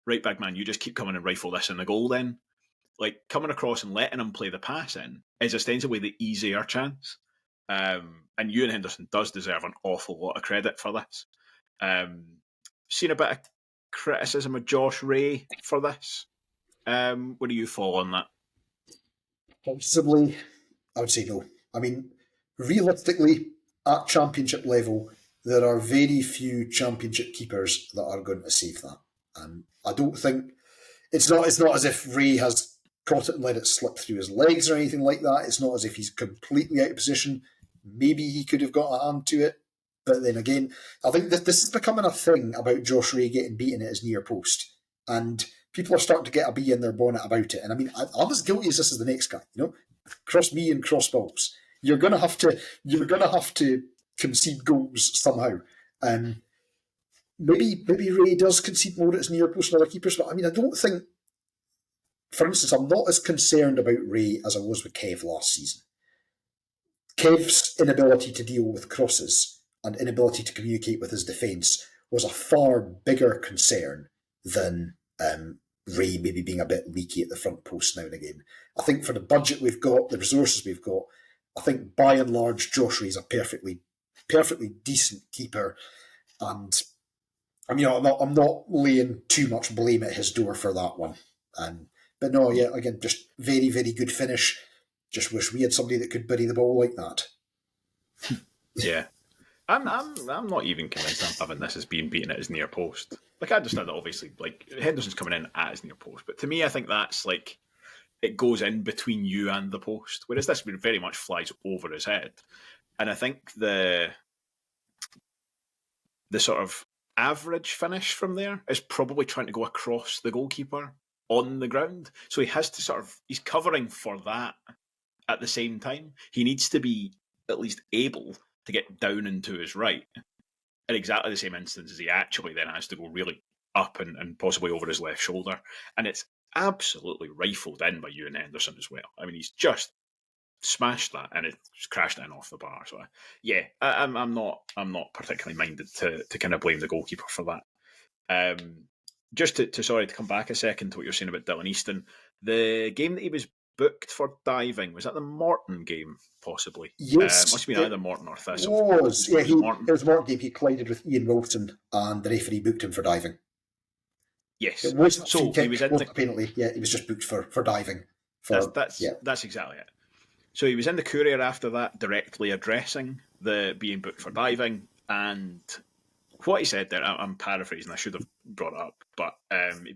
right back man, you just keep coming and rifle this in the goal then. Like, coming across and letting him play the pass in is ostensibly the easier chance. And Ewan Henderson does deserve an awful lot of credit for this. Seen a bit of criticism of Josh Ray for this. Where do you fall on that? Possibly, I would say no. I mean, realistically, at championship level, there are very few championship keepers that are going to save that. I don't think it's not as if Ray has caught it and let it slip through his legs or anything like that. It's not as if he's completely out of position. Maybe he could have got a hand to it. But then again, I think this is becoming a thing about Josh Ray getting beaten at his near post. And people are starting to get a bee in their bonnet about it. And I mean, I'm as guilty as this is the next guy. Cross me and cross balls. You're gonna have to concede goals somehow. Maybe Ray does concede more at his near post than other keepers, but I mean, I don't think. For instance, I'm not as concerned about Ray as I was with Kev last season. Kev's inability to deal with crosses and inability to communicate with his defence was a far bigger concern than Ray maybe being a bit leaky at the front post now and again. I think for the budget we've got, the resources we've got, I think by and large Josh Ray is a perfectly decent keeper, and I'm not laying too much blame at his door for that one. But no, yeah, again, just very, very good finish. Just wish we had somebody that could bury the ball like that. Yeah. I'm not even convinced I'm having this as being beaten at his near post. Like, I understand that obviously, like, Henderson's coming in at his near post, but to me, I think that's like, it goes in between you and the post, whereas this very much flies over his head. And I think the sort of average finish from there is probably trying to go across the goalkeeper on the ground. So he has to he's covering for that at the same time. He needs to be at least able to get down and to his right in exactly the same instance as he actually then has to go really up and possibly over his left shoulder. And it's absolutely rifled in by Ewan Henderson as well. I mean, he's just smashed that and it just crashed in off the bar. So yeah, I'm not particularly minded to kind of blame the goalkeeper for that. Just to come back a second to what you're saying about Dylan Easton, the game that he was booked for diving, was that the Morton game possibly? Yes, Must have been either Morton or Thistle. It was. Yeah, Morton. It was Morton game. He collided with Ian Wilson, and the referee booked him for diving. Yes. It wasn't so kick, he was in wasn't a penalty. Yeah, he was just booked for diving. That's exactly it. So he was in the Courier after that, directly addressing the being booked for diving, and what he said there, I'm paraphrasing, I should have brought it up, but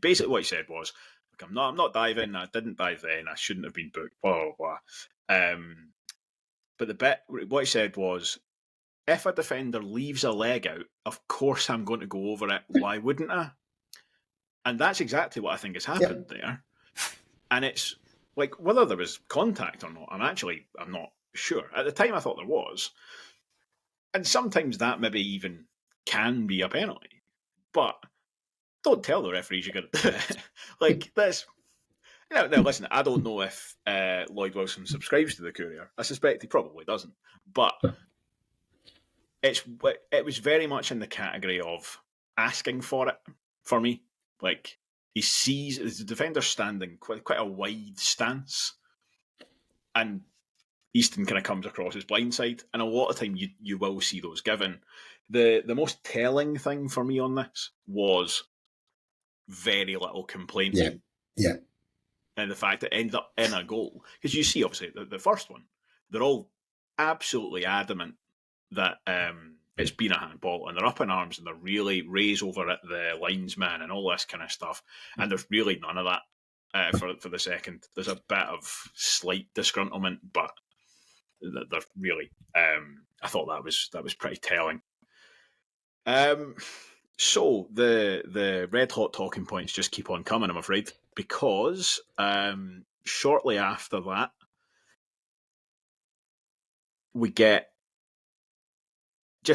basically what he said was, "Look, I'm not diving, I didn't dive then, I shouldn't have been booked, blah, blah, blah." But what he said was, if a defender leaves a leg out, of course I'm going to go over it, why wouldn't I? And that's exactly what I think has happened there. And it's like, whether there was contact or not, I'm not sure. At the time I thought there was. And sometimes that maybe even can be a penalty. But don't tell the referees you're going to do it. Like, that's... Now, listen, I don't know if Lloyd Wilson subscribes to the Courier. I suspect he probably doesn't. But it was very much in the category of asking for it, for me. Like, he sees the defender standing quite a wide stance, and Easton kind of comes across his blind side, and a lot of time you will see those given. The most telling thing for me on this was very little complaint. Yeah. And the fact that it ended up in a goal. Because you see, obviously, the first one, they're all absolutely adamant that it's been a handball, and they're up in arms and they're really raised over at the linesman and all this kind of stuff. And there's really none of that for the second. There's a bit of slight disgruntlement, but they're really. I thought that was pretty telling. So the red hot talking points just keep on coming, I'm afraid, because shortly after that we get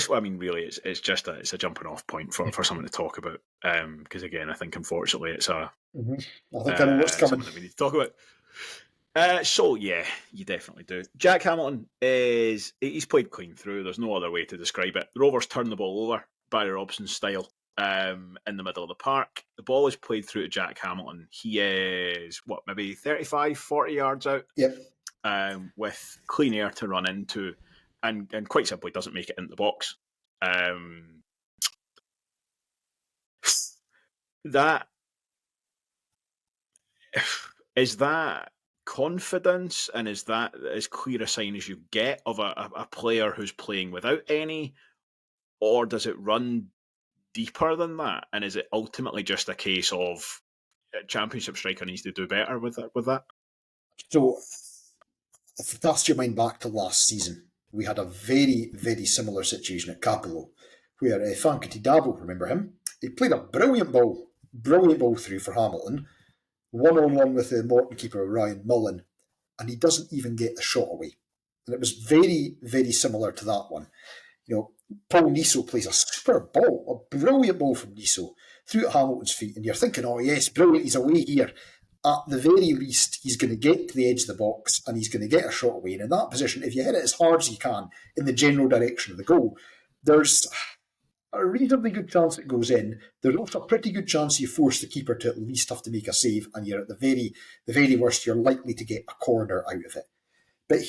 really it's just a jumping off point for someone to talk about, because again I think unfortunately it's I think I know what's coming. something that we need to talk about. So yeah, you definitely do. Jack Hamilton he's played clean through. There's no other way to describe it. The Rovers turn the ball over, Barry Robson style, in the middle of the park. The ball is played through to Jack Hamilton. He is maybe 35, 40 yards out. Yep. With clean air to run into, and quite simply doesn't make it into the box. That is that confidence, and is that as clear a sign as you get of a player who's playing without any, or does it run deeper than that? And is it ultimately just a case of a championship striker needs to do better with that? So, if you cast your mind back to last season, we had a very, very similar situation at Capello, where Fankity Dabo, remember him? He played a brilliant ball through for Hamilton, one-on-one with the Morton keeper, Ryan Mullen, and he doesn't even get the shot away. And it was very, very similar to that one. You know, Paul Niso plays a superb ball, a brilliant ball from Niso, through at Hamilton's feet, and you're thinking, oh yes, brilliant, he's away here. At the very least, he's going to get to the edge of the box and he's going to get a shot away. And in that position, if you hit it as hard as you can in the general direction of the goal, there's a reasonably good chance it goes in. There's also a pretty good chance you force the keeper to at least have to make a save, and you're at the very worst, you're likely to get a corner out of it. But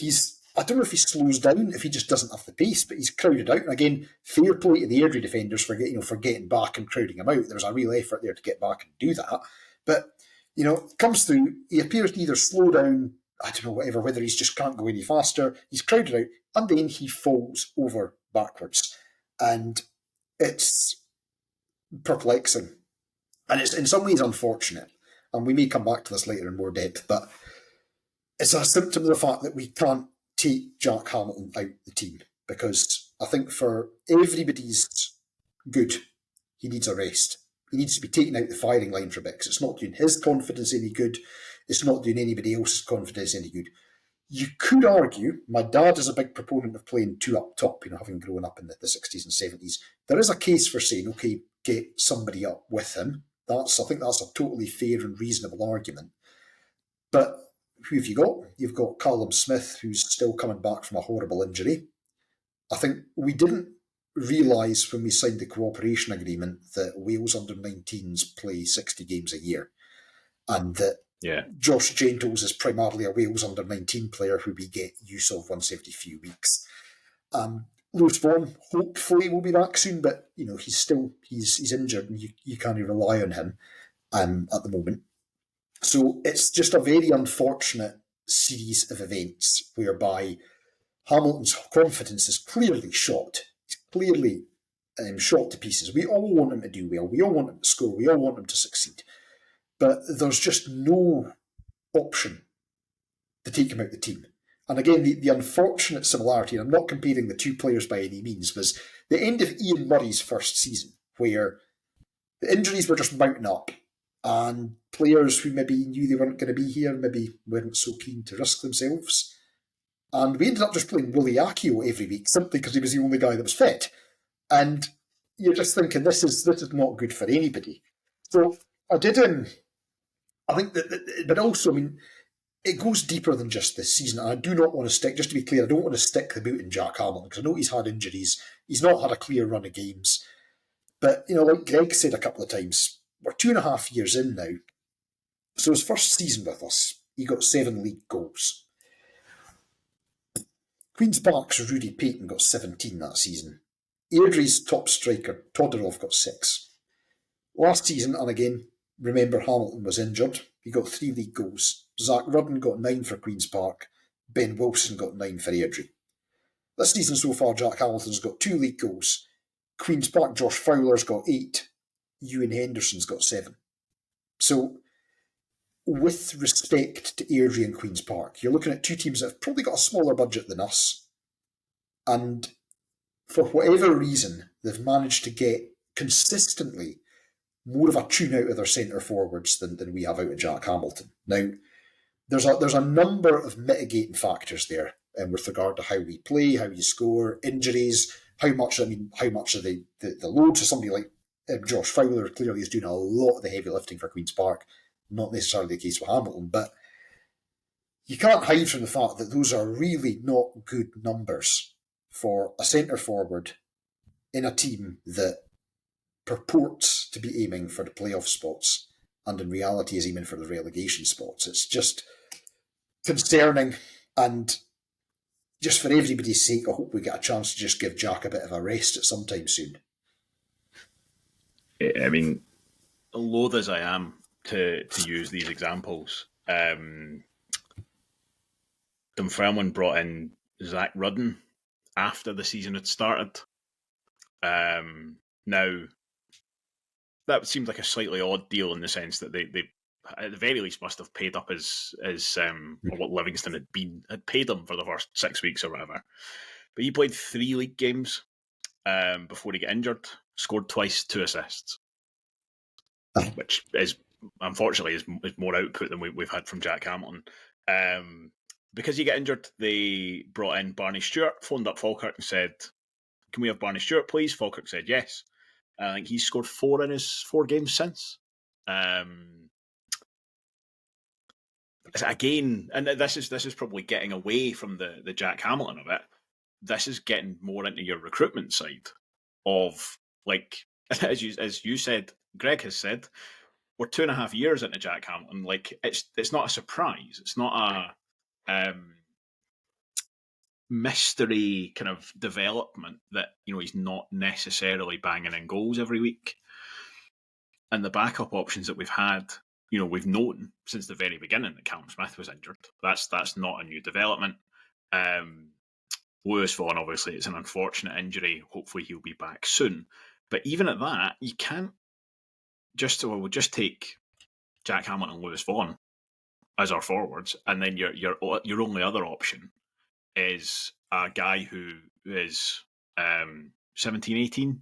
I don't know if he slows down, if he just doesn't have the pace, but he's crowded out. And again, fair play to the Airdrie defenders for getting back and crowding him out. There was a real effort there to get back and do that. But, comes through, he appears to either slow down, I don't know, whether he just can't go any faster. He's crowded out, and then he falls over backwards. And it's perplexing. And it's in some ways unfortunate. And we may come back to this later in more depth, but it's a symptom of the fact that we can't take Jack Hamilton out the team, because I think for everybody's good, he needs a rest. He needs to be taken out the firing line for a bit, because it's not doing his confidence any good. It's not doing anybody else's confidence any good. You could argue, my dad is a big proponent of playing two up top, having grown up in the 60s and 70s. There is a case for saying, okay, get somebody up with him. I think that's a totally fair and reasonable argument. But who have you got? You've got Callum Smith, who's still coming back from a horrible injury. I think we didn't realise when we signed the cooperation agreement that Wales under-19s play 60 games a year, and that Josh Gentles is primarily a Wales under-19 player who we get use of once every few weeks. Lewis Vaughan hopefully will be back soon, but he's injured and you can't rely on him at the moment. So it's just a very unfortunate series of events whereby Hamilton's confidence is clearly shot. He's clearly shot to pieces. We all want him to do well. We all want him to score. We all want him to succeed. But there's just no option to take him out the team. And again, the unfortunate similarity, and I'm not comparing the two players by any means, was the end of Ian Murray's first season, where the injuries were just mounting up, and players who maybe knew they weren't going to be here maybe weren't so keen to risk themselves. And we ended up just playing Willie Akio every week, simply because he was the only guy that was fit. And you're just thinking, this is not good for anybody. So I did I think that, but also, I mean, it goes deeper than just this season. And I do not want to stick, just to be clear, I don't want to stick the boot in Jack Hamilton, because I know he's had injuries. He's not had a clear run of games. But, like Greg said a couple of times, we're 2.5 years in now. So his first season with us, he got 7 league goals. Queen's Park's Rudy Payton got 17 that season. Airdrie's top striker, Todorov, got 6. Last season, and again, remember Hamilton was injured, he got 3 league goals. Zach Rudden got 9 for Queen's Park. Ben Wilson got 9 for Airdrie. This season so far, Jack Hamilton's got 2 league goals. Queen's Park, Josh Fowler's got 8. Ewan Henderson's got 7. So, with respect to Airdrie and Queen's Park, you're looking at two teams that have probably got a smaller budget than us. And for whatever reason, they've managed to get consistently more of a tune out of their centre forwards than we have out of Jack Hamilton. Now, there's a number of mitigating factors there with regard to how we play, how we score, injuries, how much of the load. So somebody like Josh Fowler clearly is doing a lot of the heavy lifting for Queen's Park. Not necessarily the case with Hamilton, but you can't hide from the fact that those are really not good numbers for a centre forward in a team that purports to be aiming for the playoff spots and in reality is aiming for the relegation spots. It's just concerning, and just for everybody's sake, I hope we get a chance to just give Jack a bit of a rest at some time soon. I mean, loath as I am to use these examples, Dunfermline brought in Zach Rudden after the season had started. Now, that seems like a slightly odd deal in the sense that they at the very least must have paid up as or what Livingston had paid him for the first 6 weeks or whatever. But he played 3 league games before he got injured, scored twice, 2 assists, which is unfortunately is more output than we've had from Jack Hamilton. Because he got injured, they brought in Barney Stewart, phoned up Falkirk and said, "Can we have Barney Stewart, please?" Falkirk said yes. I think he's scored 4 in his 4 games since. Again, and this is probably getting away from the Jack Hamilton of it. This is getting more into your recruitment side of, like, as you said, Greg has said, we're 2.5 years into Jack Hamilton. Like, it's not a surprise. It's not a mystery kind of development that he's not necessarily banging in goals every week. And the backup options that we've had, we've known since the very beginning that Callum Smith was injured. That's not a new development. Lewis Vaughan, obviously, it's an unfortunate injury. Hopefully he'll be back soon. But even at that, you can't just take Jack Hamilton and Lewis Vaughan as our forwards, and then your only other option is a guy who is 17, 18,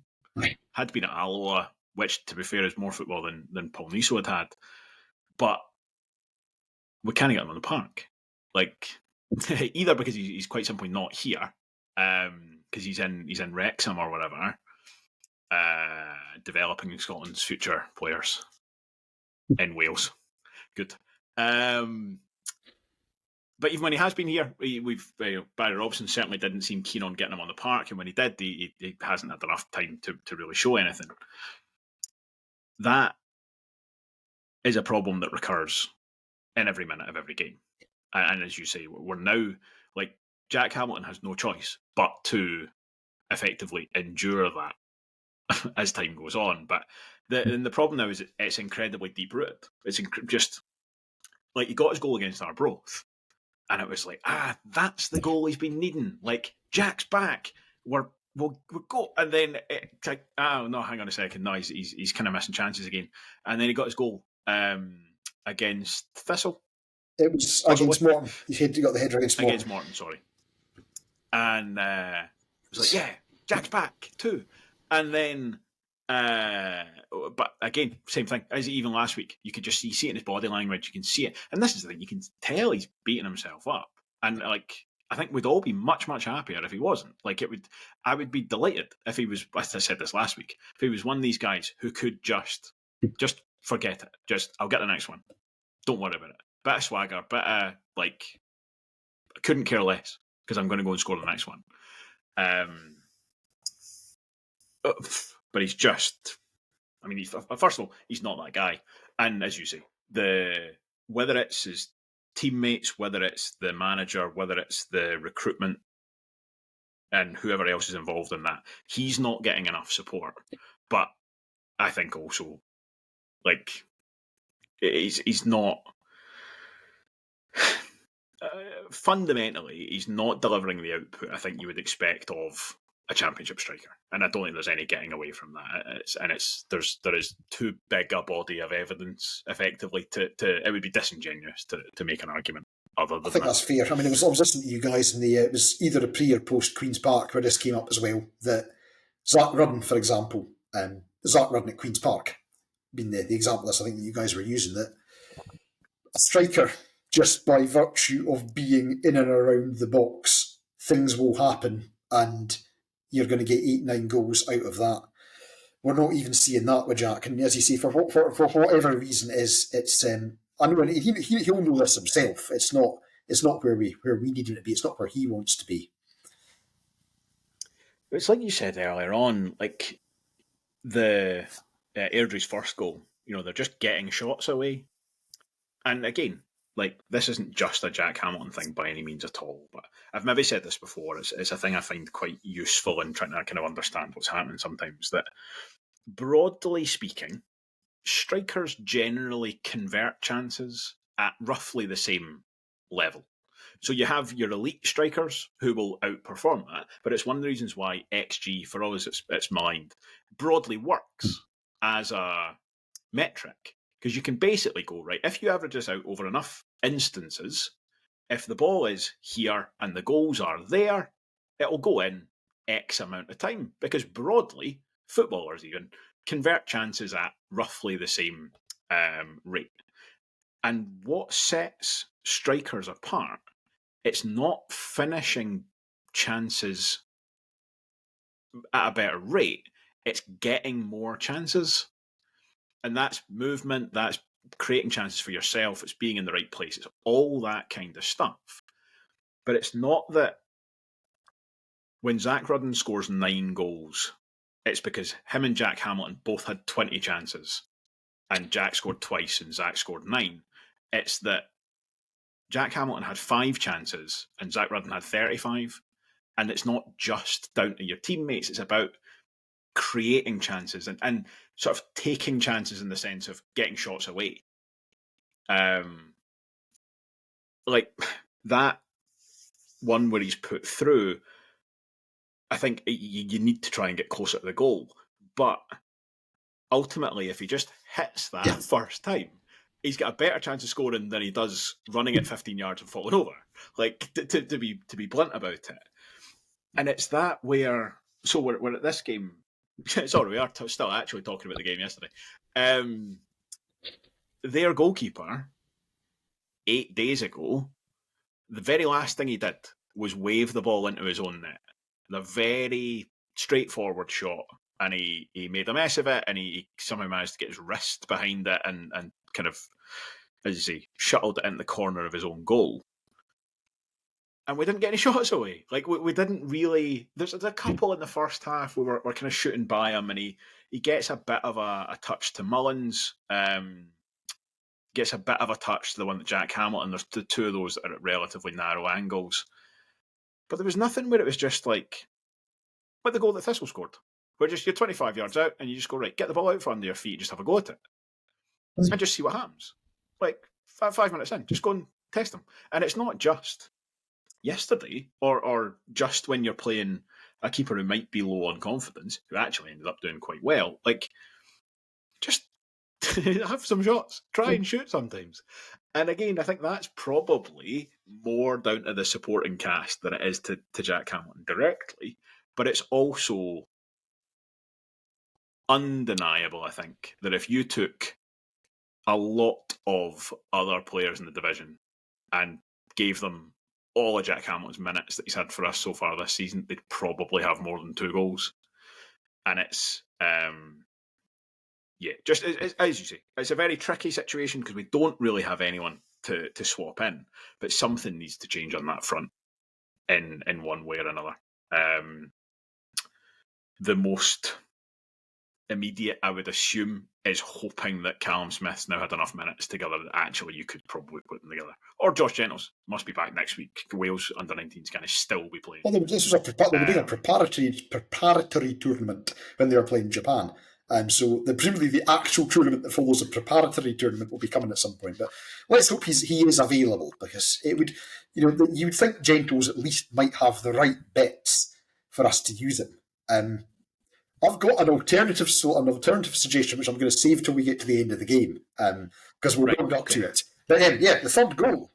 had been at Alloa, which, to be fair, is more football than Paul Niso had. But we can't get him on the park. Like, either because he's quite simply not here, because he's in Wrexham or whatever, developing Scotland's future players in Wales. Good. But even when he has been here, Barry Robson certainly didn't seem keen on getting him on the park, and when he did, he hasn't had enough time to really show anything. That is a problem that recurs in every minute of every game. And as you say, we're now, like, Jack Hamilton has no choice but to effectively endure that as time goes on. But the problem now is it's incredibly deep-rooted. It's just, like, he got his goal against Arbroath, and it was like, that's the goal he's been needing. Like, Jack's back. We'll go. And then it's like, no, hang on a second. No, he's kind of missing chances again. And then he got his goal against Thistle. It was against Morton. He got the header against Morton. Against Morton, sorry. And it was like, yeah, Jack's back too. And then, but again, same thing as even last week. You could just see it in his body language. You can see it, and this is the thing. You can tell he's beating himself up. And like, I think we'd all be much happier if he wasn't. Like, I would be delighted if he was. As I said this last week, if he was one of these guys who could just forget it. I'll get the next one. Don't worry about it. Bit of swagger, I couldn't care less because I'm going to go and score the next one. But he's just, first of all, he's not that guy. And as you say, whether it's his teammates, whether it's the manager, whether it's the recruitment and whoever else is involved in that, he's not getting enough support. But I think also, like, he's not... fundamentally, he's not delivering the output I think you would expect of a championship striker, and I don't think there's any getting away from that. There is too big a body of evidence, effectively, to it would be disingenuous to make an argument other than that. I think that's fair. I mean, I was listening to you guys, and it was either a pre or post Queen's Park where this came up as well. That Zach Rudden, for example, Zach Rudden at Queen's Park, being the example I think that you guys were using, that a striker, just by virtue of being in and around the box, things will happen and you're going to get 8-9 goals out of that. We're not even seeing that with Jack. And as you say, for whatever reason it's I know he'll know this himself. It's not where we need him to be. It's not where he wants to be. It's like you said earlier on, like the Airdrie's first goal, they're just getting shots away. And again, like, this isn't just a Jack Hamilton thing by any means at all, but I've maybe said this before. It's a thing I find quite useful in trying to kind of understand what's happening sometimes, that broadly speaking, strikers generally convert chances at roughly the same level. So you have your elite strikers who will outperform that, but it's one of the reasons why XG, for all as it's maligned, broadly works as a metric. Because you can basically go, right, if you average this out over enough instances, if the ball is here and the goals are there, it'll go in X amount of time. Because broadly, footballers even convert chances at roughly the same rate. And what sets strikers apart, it's not finishing chances at a better rate, it's getting more chances. And that's movement, that's creating chances for yourself, it's being in the right place, it's all that kind of stuff. But it's not that when Zach Rudden scores 9 goals, it's because him and Jack Hamilton both had 20 chances, and Jack scored twice and Zach scored 9. It's that Jack Hamilton had 5 chances and Zach Rudden had 35. And it's not just down to your teammates, it's about creating chances and sort of taking chances in the sense of getting shots away. Like that one where he's put through, I think you need to try and get closer to the goal. But ultimately, if he just hits that first time, he's got a better chance of scoring than he does running at 15 yards and falling over. Like, to be blunt about it. And it's that where... So we're at this game... Sorry, we are still actually talking about the game yesterday. Their goalkeeper, 8 days ago, the very last thing he did was wave the ball into his own net. The very straightforward shot. And he made a mess of it, and he somehow managed to get his wrist behind it and kind of, as you say, shuttled it into the corner of his own goal. And we didn't get any shots away. Like, we didn't really... There's a couple in the first half where we're kind of shooting by him, and he gets a bit of a touch to Mullins, gets a bit of a touch to the one that Jack Hamilton. There's the two of those that are at relatively narrow angles. But there was nothing where it was just like the goal that Thistle scored. Where just you're 25 yards out and you just go, right, get the ball out from under your feet, just have a go at it. And just see what happens. Like, 5 minutes in, just go and test them. And it's not just yesterday or just when you're playing a keeper who might be low on confidence, who actually ended up doing quite well. Like, just have some shots. Try and shoot sometimes. And again, I think that's probably more down to the supporting cast than it is to Jack Hamilton directly. But it's also undeniable, I think, that if you took a lot of other players in the division and gave them all of Jack Hamilton's minutes that he's had for us so far this season, they'd probably have more than 2 goals. And it's, just as you say, it's a very tricky situation because we don't really have anyone to swap in, but something needs to change on that front in one way or another. The most immediate, I would assume, is hoping that Callum Smith's now had enough minutes together that actually you could probably put them together. Or Josh Gentles must be back next week. Wales under-19s can still be playing. Well, this was they were doing a preparatory tournament when they were playing Japan. So presumably the actual tournament that follows a preparatory tournament will be coming at some point. But let's hope he is available, because it would, you would think Gentles at least might have the right bits for us to use him. I've got an alternative suggestion, which I'm going to save till we get to the end of the game, because we're going up to it. But the third goal.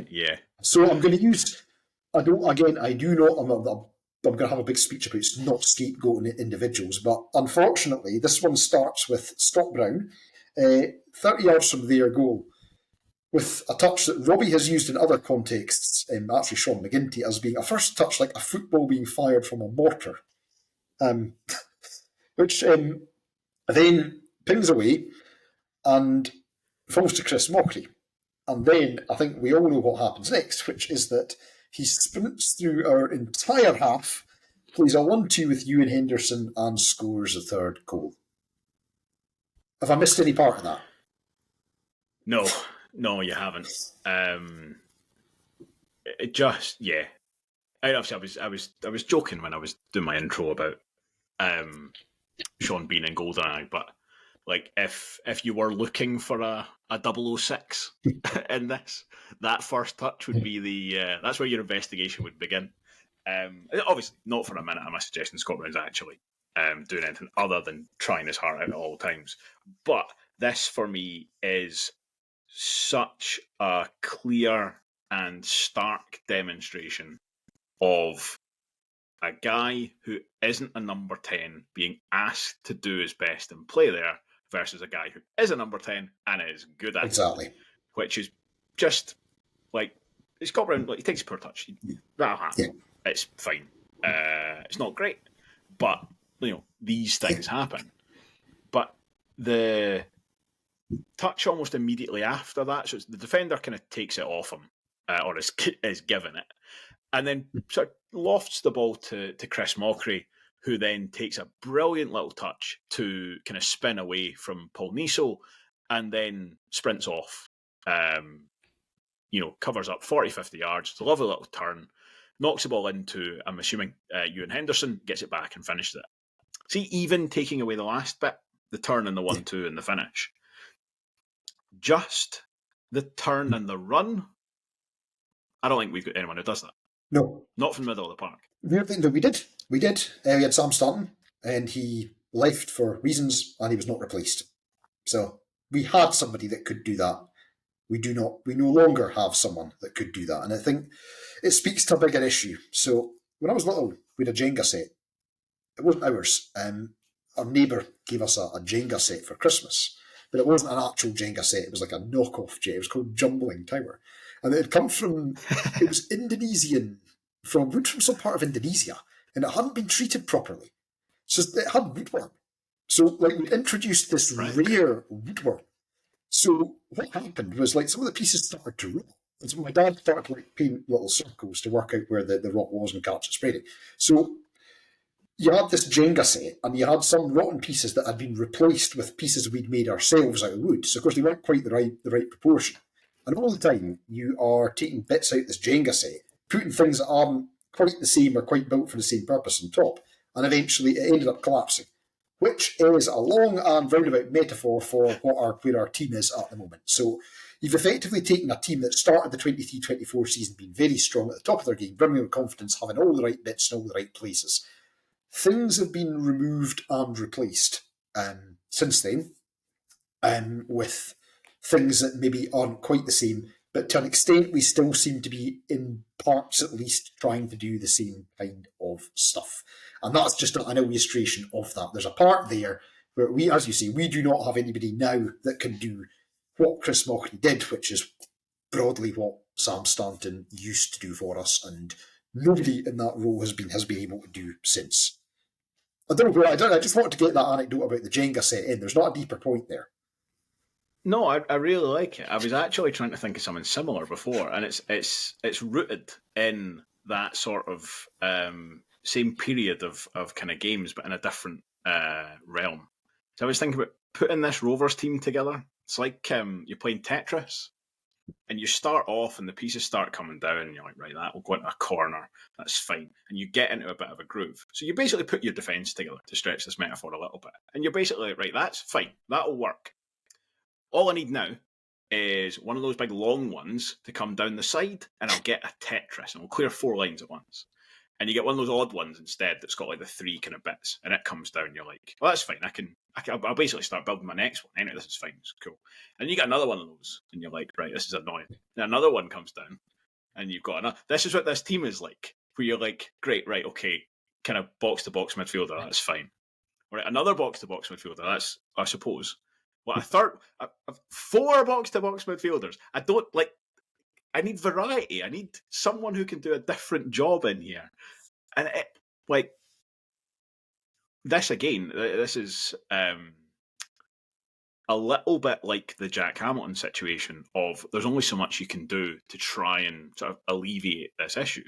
Yeah. So I'm going to use. I'm going to have a big speech about not scapegoating individuals, but unfortunately, this one starts with Scott Brown, 30 yards from their goal, with a touch that Robbie has used in other contexts, actually Sean McGinty, as being a first touch like a football being fired from a mortar. Which then pings away and falls to Chris Mockery. And then I think we all know what happens next, which is that he sprints through our entire half, plays a 1-2 with Ewan Henderson, and scores the third goal. Have I missed any part of that? No, you haven't. It just, yeah. Obviously, I was joking when I was doing my intro about Sean Bean and GoldenEye, but like if you were looking for a 006 in this, that first touch would be that's where your investigation would begin. Obviously, not for a minute am I suggesting Scott Brown's actually doing anything other than trying his heart out at all times. But this, for me, is such a clear and stark demonstration of a guy who isn't a number 10 being asked to do his best and play there versus a guy who is a number 10 and is good at it. Which is just like, Scott Brown, like, he takes a poor touch. That'll happen. Yeah. It's fine. It's not great, but these things happen. But the touch almost immediately after that, so the defender kind of takes it off him, or is given it, and then sort of lofts the ball to Chris Mockery, who then takes a brilliant little touch to kind of spin away from Paul Niso, and then sprints off, covers up 40, 50 yards. It's a lovely little turn, knocks the ball into, I'm assuming, Ewan Henderson, gets it back and finishes it. See, even taking away the last bit, the turn and the 1-2 and the finish, just the turn and the run, I don't think we've got anyone who does that. No. Not from the middle of the park. We did. We had Sam Stanton, and he left for reasons, and he was not replaced. So we had somebody that could do that. We no longer have someone that could do that. And I think it speaks to a bigger issue. So when I was little, we had a Jenga set. It wasn't ours. Our neighbour gave us a Jenga set for Christmas, but it wasn't an actual Jenga set. It was like a knockoff Jenga. It was called Jumbling Tower. And it had come from, it was Indonesian, from some part of Indonesia, and it hadn't been treated properly. So it had woodworm. So, like, we introduced this Right. rare woodworm. So what happened was, like, some of the pieces started to rot. And so my dad started to, like, paint little circles to work out where the rot was and catch it spreading. So you had this Jenga set, and you had some rotten pieces that had been replaced with pieces we'd made ourselves out of wood. So of course they weren't quite the right proportion. And all the time you are taking bits out of this Jenga set, putting things that aren't quite the same or quite built for the same purpose on top, and eventually it ended up collapsing. Which is a long and roundabout metaphor for where our team is at the moment. So you've effectively taken a team that started the 23-24 season being very strong at the top of their game, brimming with confidence, having all the right bits in all the right places. Things have been removed and replaced since then, with things that maybe aren't quite the same, but to an extent we still seem to be, in parts at least, trying to do the same kind of stuff. And that's just an illustration of that. There's a part there where we, as you say, we do not have anybody now that can do what Chris Mockery did, which is broadly what Sam Stanton used to do for us, and nobody in that role has been able to do since. I just wanted to get that anecdote about the Jenga set in. There's not a deeper point there. No, I really like it. I was actually trying to think of something similar before, and it's rooted in that sort of same period of kind of games, but in a different realm. So I was thinking about putting this Rovers team together. It's like you're playing Tetris, and you start off, and the pieces start coming down, and you're like, right, that will go into a corner. That's fine, and you get into a bit of a groove. So you basically put your defence together, to stretch this metaphor a little bit, and you're basically right. That's fine. That'll work. All I need now is one of those big long ones to come down the side, and I'll get a Tetris, and we'll clear 4 lines at once. And you get one of those odd ones instead that's got like the 3 kind of bits, and it comes down. And you're like, well, that's fine. I'll basically start building my next one. Anyway, this is fine. It's cool. And you get another one of those, and you're like, right, this is annoying. And another one comes down, and you've got another. This is what this team is like, where you're like, great, right, okay, kind of box to box midfielder, that's fine. All right, another box to box midfielder, that's, I suppose. What, a third, 4 box to box midfielders. I need variety. I need someone who can do a different job in here. And this again, this is a little bit like the Jack Hamilton situation of there's only so much you can do to try and sort of alleviate this issue.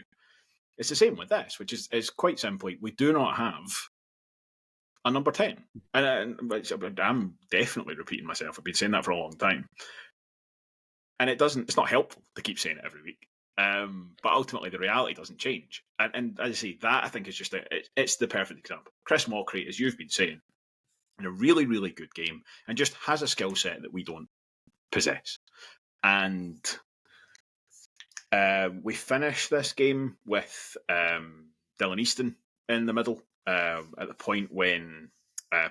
It's the same with this, which is quite simply, we do not have a number 10. And I'm definitely repeating myself. I've been saying that for a long time. And it's not helpful to keep saying it every week. But ultimately, the reality doesn't change. And as I say, that I think is just it's the perfect example. Chris Mockery, as you've been saying, in a really, really good game, and just has a skill set that we don't possess. And we finish this game with Dylan Easton in the middle. At the point when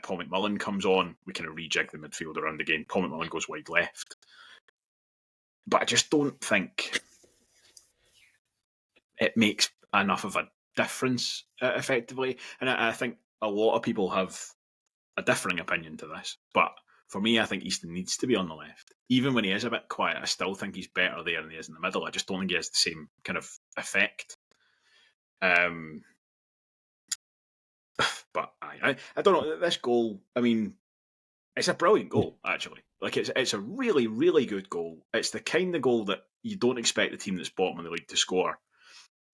Paul McMullen comes on, we kind of rejig the midfield around again. Paul McMullen goes wide left. But I just don't think it makes enough of a difference effectively. And I think a lot of people have a differing opinion to this. But for me, I think Easton needs to be on the left. Even when he is a bit quiet, I still think he's better there than he is in the middle. I just don't think he has the same kind of effect. But I don't know. This goal, I mean, it's a brilliant goal, actually. Like, it's a really, really good goal. It's the kind of goal that you don't expect the team that's bottom of the league to score.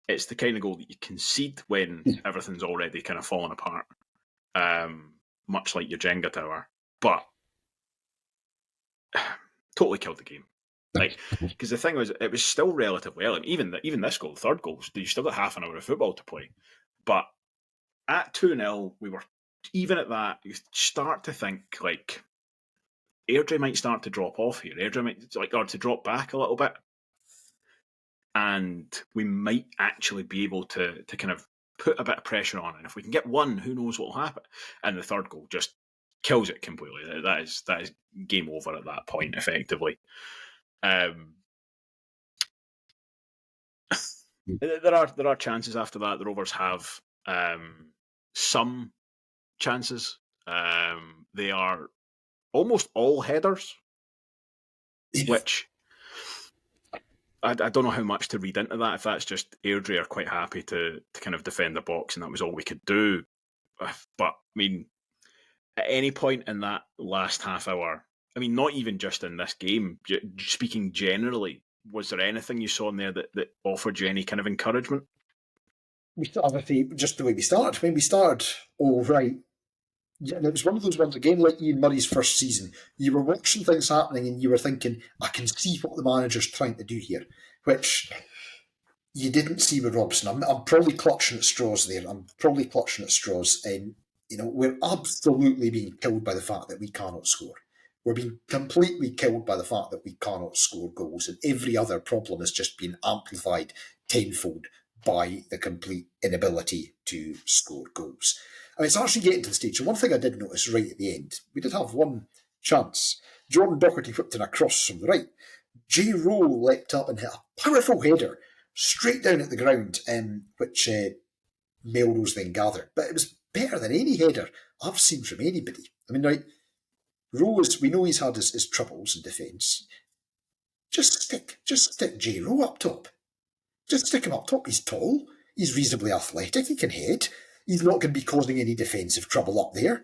It's the kind of goal that you concede when everything's already kind of fallen apart, much like your Jenga tower. But totally killed the game. Like, because the thing was, it was still relatively early. Even this goal, the third goal, you still got half an hour of football to play. But at 2-0, we were, even at that, you start to think, like, Airdrie might start to drop off here. Airdrie might, or to drop back a little bit. And we might actually be able to kind of put a bit of pressure on. And if we can get one, who knows what will happen? And the third goal just kills it completely. That is game over at that point, effectively. There are chances after that. The Rovers have some chances. They are almost all headers, which I don't know how much to read into that. If that's just Airdrie are quite happy to kind of defend the box, and that was all we could do. But I mean, at any point in that last half hour, I mean, not even just in this game, speaking generally, was there anything you saw in there that offered you any kind of encouragement? Obviously, just the way we started. When we started, all right. Yeah, and it was one of those ones, again, like Ian Murray's first season. You were watching things happening and you were thinking, I can see what the manager's trying to do here, which you didn't see with Robson. I'm probably clutching at straws there. I'm probably clutching at straws. And, we're absolutely being killed by the fact that we cannot score. We're being completely killed by the fact that we cannot score goals. And every other problem has just been amplified tenfold by the complete inability to score goals. I mean, it's actually getting to the stage. And one thing I did notice right at the end, we did have one chance. Jordan Docherty whipped in a cross from the right. J. Rowe leapt up and hit a powerful header straight down at the ground, which Melrose then gathered. But it was better than any header I've seen from anybody. I mean, right, Rose, we know he's had his troubles in defence. Just stick J. Rowe up top. Just stick him up top. He's tall. He's reasonably athletic. He can head. He's not going to be causing any defensive trouble up there.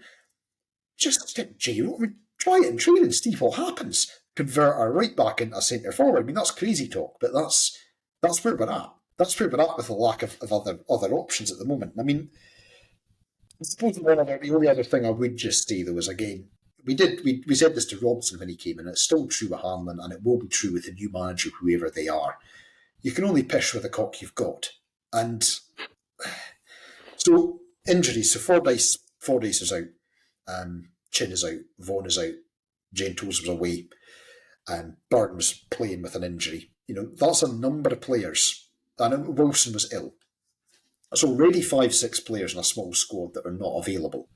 Just stick J. Rowe. I mean, try it in training and see what happens. Convert our right back into a centre forward. I mean, that's crazy talk, but that's where we're at. That's where we're at with the lack of other options at the moment. I mean, I suppose the only other thing I would just say, though, is, again, we said this to Robson when he came in, and it's still true with Hanlon, and it will be true with the new manager, whoever they are. You can only pish with the cock you've got. And so, injuries. So, Fordyce is out. Chin is out. Vaughan is out. Gentles was away. Burton was playing with an injury. That's a number of players. And Wilson was ill. It's already 5-6 players in a small squad that are not available.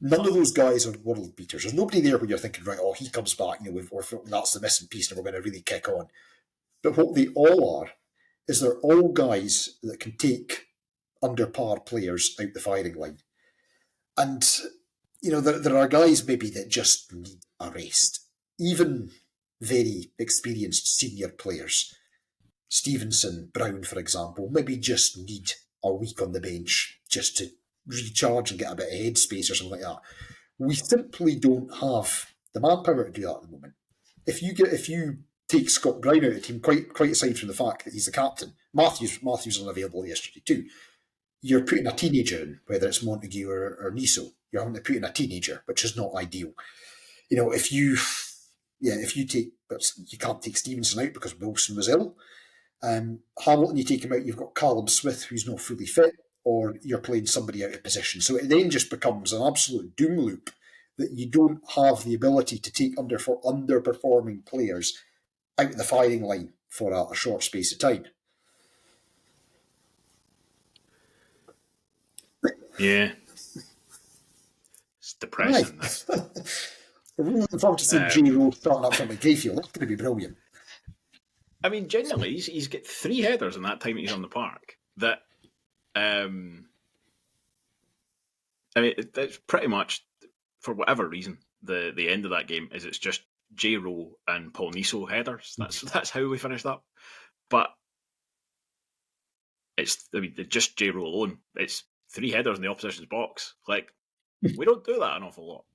None of those guys are world beaters. There's nobody there where you're thinking, right, he comes back, that's the missing piece and we're going to really kick on. But what they all are is they're all guys that can take under par players out the firing line. And, there are guys maybe that just need a rest. Even very experienced senior players, Stevenson, Brown, for example, maybe just need a week on the bench just to recharge and get a bit of headspace or something like that. We simply don't have the manpower to do that at the moment. If you take Scott Brown out of the team, quite aside from the fact that he's the captain, Matthews was unavailable yesterday too. You're putting a teenager in, whether it's Montague or Niso. You're having to put in a teenager, which is not ideal. If you take, but you can't take Stevenson out because Wilson was ill. Hamilton, you take him out, you've got Callum Smith, who's not fully fit, or you're playing somebody out of position. So it then just becomes an absolute doom loop that you don't have the ability to take underperforming players out of the firing line for a short space of time. Yeah. It's depressing. I'm really looking forward to seeing J. Rowe starting up from McGayfield. That's going to be brilliant. I mean, genuinely, he's got 3 headers in that time he's on the park. That, I mean, it's pretty much, for whatever reason, the end of that game is it's just J. Rowe and Paul Niso headers. That's how we finished up. But it's just J. Rowe alone. It's 3 headers in the opposition's box. Like, we don't do that an awful lot.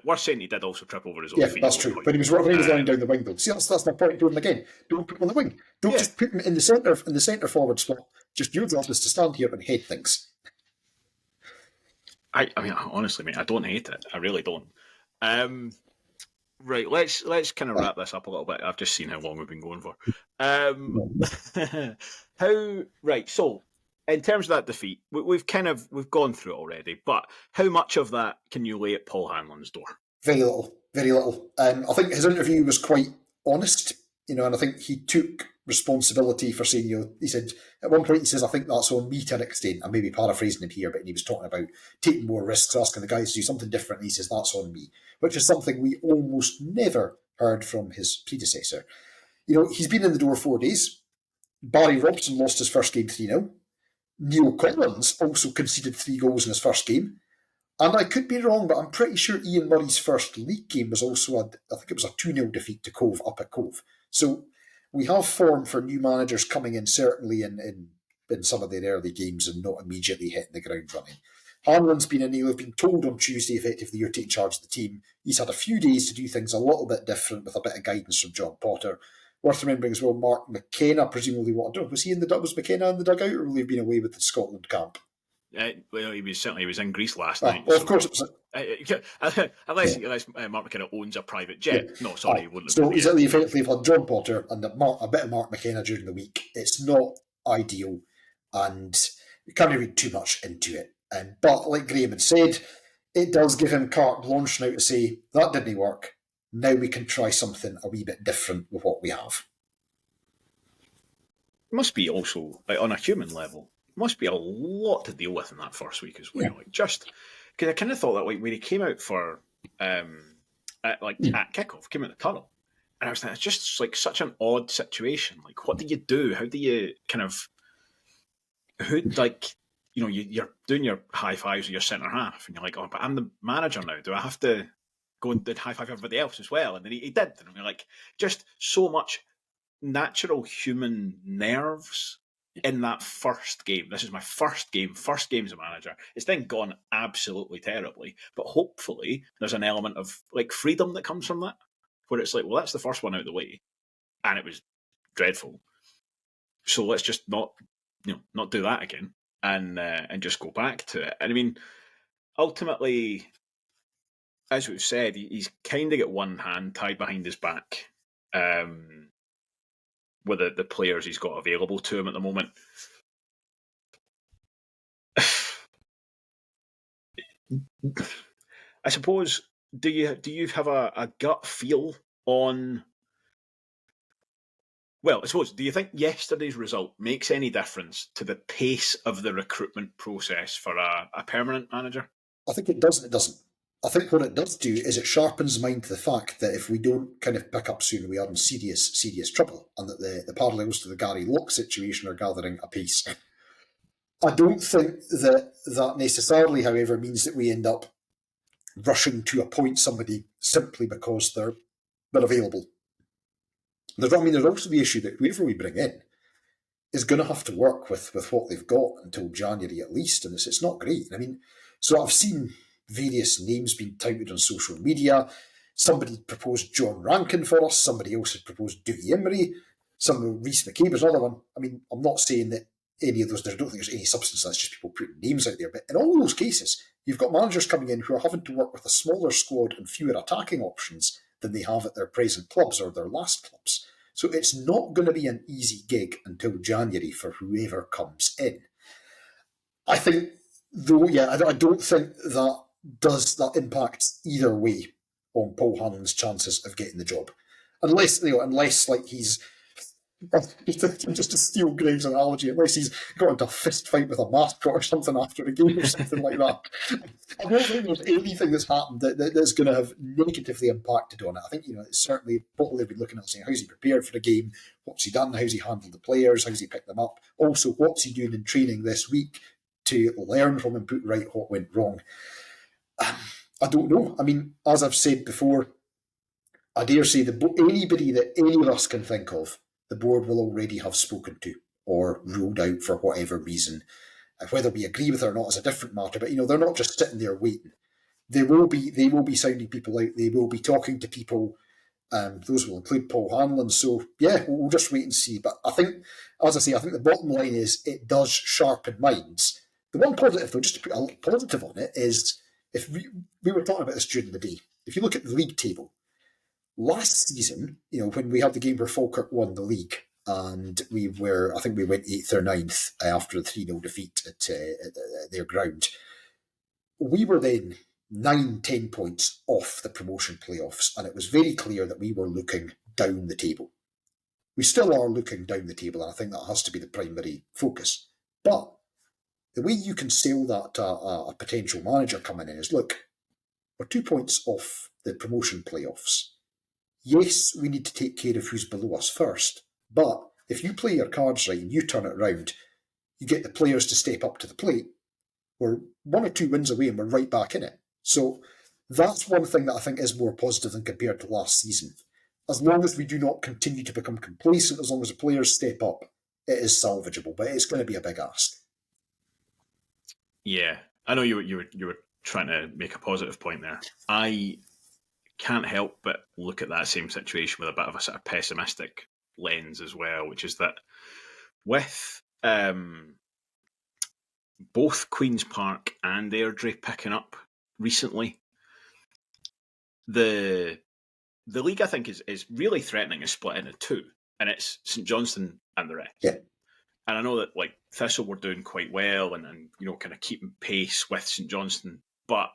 Worth saying, he did also trip over his own feet. Yeah, that's true. When he was running down the wing, though. See, that's my point to him again. Don't put him on the wing. Don't just put him in the centre forward spot. Just your job is to stand here and head things. I mean, honestly, mate, I don't hate it. I really don't. Right, let's kind of wrap this up a little bit. I've just seen how long we've been going for. So in terms of that defeat, we've gone through it already, but how much of that can you lay at Paul Hanlon's door? Very little, very little. I think his interview was quite honest, and I think he took responsibility for saying, he said, at one point he says, I think that's on me to an extent. I may be paraphrasing him here, but he was talking about taking more risks, asking the guys to do something different, and he says, that's on me, which is something we almost never heard from his predecessor. He's been in the door 4 days. Barry Robson lost his first game 3-0. Neil Collins also conceded 3 goals in his first game. And I could be wrong, but I'm pretty sure Ian Murray's first league game was also I think it was a 2-0 defeat to Cove up at Cove. So we have form for new managers coming in, certainly in some of their early games and not immediately hitting the ground running. Hanlon's been in, he'll been told on Tuesday, effectively, you're taking charge of the team. He's had a few days to do things a little bit different with a bit of guidance from John Potter. Worth remembering as well, Mark McKenna, presumably, was McKenna in the dugout, or will he have been away with the Scotland camp? Well, he was in Greece last night. Well, of course, it was. Unless Mark McKenna owns a private jet. Yeah. No, sorry, he wouldn't. So he's effectively had John Potter and a bit of Mark McKenna during the week. It's not ideal, and you can't read too much into it. But like Graham had said, it does give him carte blanche now to say, that didn't work. Now we can try something a wee bit different with what we have. It must be also, on a human level, must be a lot to deal with in that first week as well. Yeah. Just because I kind of thought that when he came out for at kickoff, came out the tunnel, and I was like, it's just like such an odd situation. Like, what do you do? How do you you're doing your high fives with your centre half, and you're like, oh, but I'm the manager now. Do I have to go and high five everybody else as well? And then he did, and you're like, just so much natural human nerves in that first game. This is my first game as a manager. It's then gone absolutely terribly, but hopefully there's an element of like freedom that comes from that, where it's like, well, that's the first one out of the way, and it was dreadful. So let's just not do that again, and just go back to it. And I mean, ultimately, as we've said, he's kind of got one hand tied behind his back. With the players he's got available to him at the moment. I suppose, do you have a gut feel on... Well, I suppose, do you think yesterday's result makes any difference to the pace of the recruitment process for a permanent manager? I think it does and it doesn't. I think what it does do is it sharpens mind to the fact that if we don't kind of pick up soon, we are in serious trouble, and that the parallels to the Gary Locke situation are gathering apace. I don't think that necessarily, however, means that we end up rushing to appoint somebody simply because they're available. There's also the issue that whoever we bring in is going to have to work with what they've got until January at least, and it's not great. I mean, so I've seen various names being touted on social media. Somebody proposed John Rankin for us. Somebody else had proposed Dougie Imrie. Rhys McCabe was another one. I mean, I'm not saying that any of those, I don't think there's any substance. That's just people putting names out there. But in all those cases, you've got managers coming in who are having to work with a smaller squad and fewer attacking options than they have at their present clubs or their last clubs. So it's not going to be an easy gig until January for whoever comes in. I think, though, I don't think that impacts either way on Paul Hanlon's chances of getting the job, unless like he's just to steal Graham's analogy, unless he's got into a fist fight with a mascot or something after a game or something like that. I don't think there's anything that's happened that's going to have negatively impacted on it. I think it's certainly what they've been looking at, saying how's he prepared for the game, what's he done, how's he handled the players, how's he picked them up, also what's he doing in training this week to learn from and put right what went wrong. I don't know. I mean, as I've said before, I dare say anybody that any of us can think of, the board will already have spoken to or ruled out for whatever reason. Whether we agree with it or not is a different matter, but they're not just sitting there waiting. They will be sounding people out. They will be talking to people. Those will include Paul Hanlon. So yeah, we'll just wait and see. But I think, as I say, I think the bottom line is it does sharpen minds. The one positive, though, just to put a positive on it, is if we were talking about this during the day. If you look at the league table, last season, when we had the game where Falkirk won the league, and I think we went 8th or 9th after the 3-0 defeat at their ground, we were then 9-10 points off the promotion playoffs, and it was very clear that we were looking down the table. We still are looking down the table, and I think that has to be the primary focus. But the way you can sell that a potential manager coming in is, look, we're 2 points off the promotion playoffs. Yes, we need to take care of who's below us first, but if you play your cards right and you turn it round, you get the players to step up to the plate. We're 1 or 2 wins away and we're right back in it. So that's one thing that I think is more positive than compared to last season. as long as we do not continue to become complacent, as long as the players step up, it is salvageable. But it's going to be a big ask. Yeah, I know you were trying to make a positive point there. I can't help but look at that same situation with a bit of a sort of pessimistic lens as well, which is that with both Queen's Park and Airdrie picking up recently, the league I think is really threatening is split into two, and it's St Johnstone and the rest. Yeah. And I know that like Thistle were doing quite well and kind of keeping pace with St Johnstone, but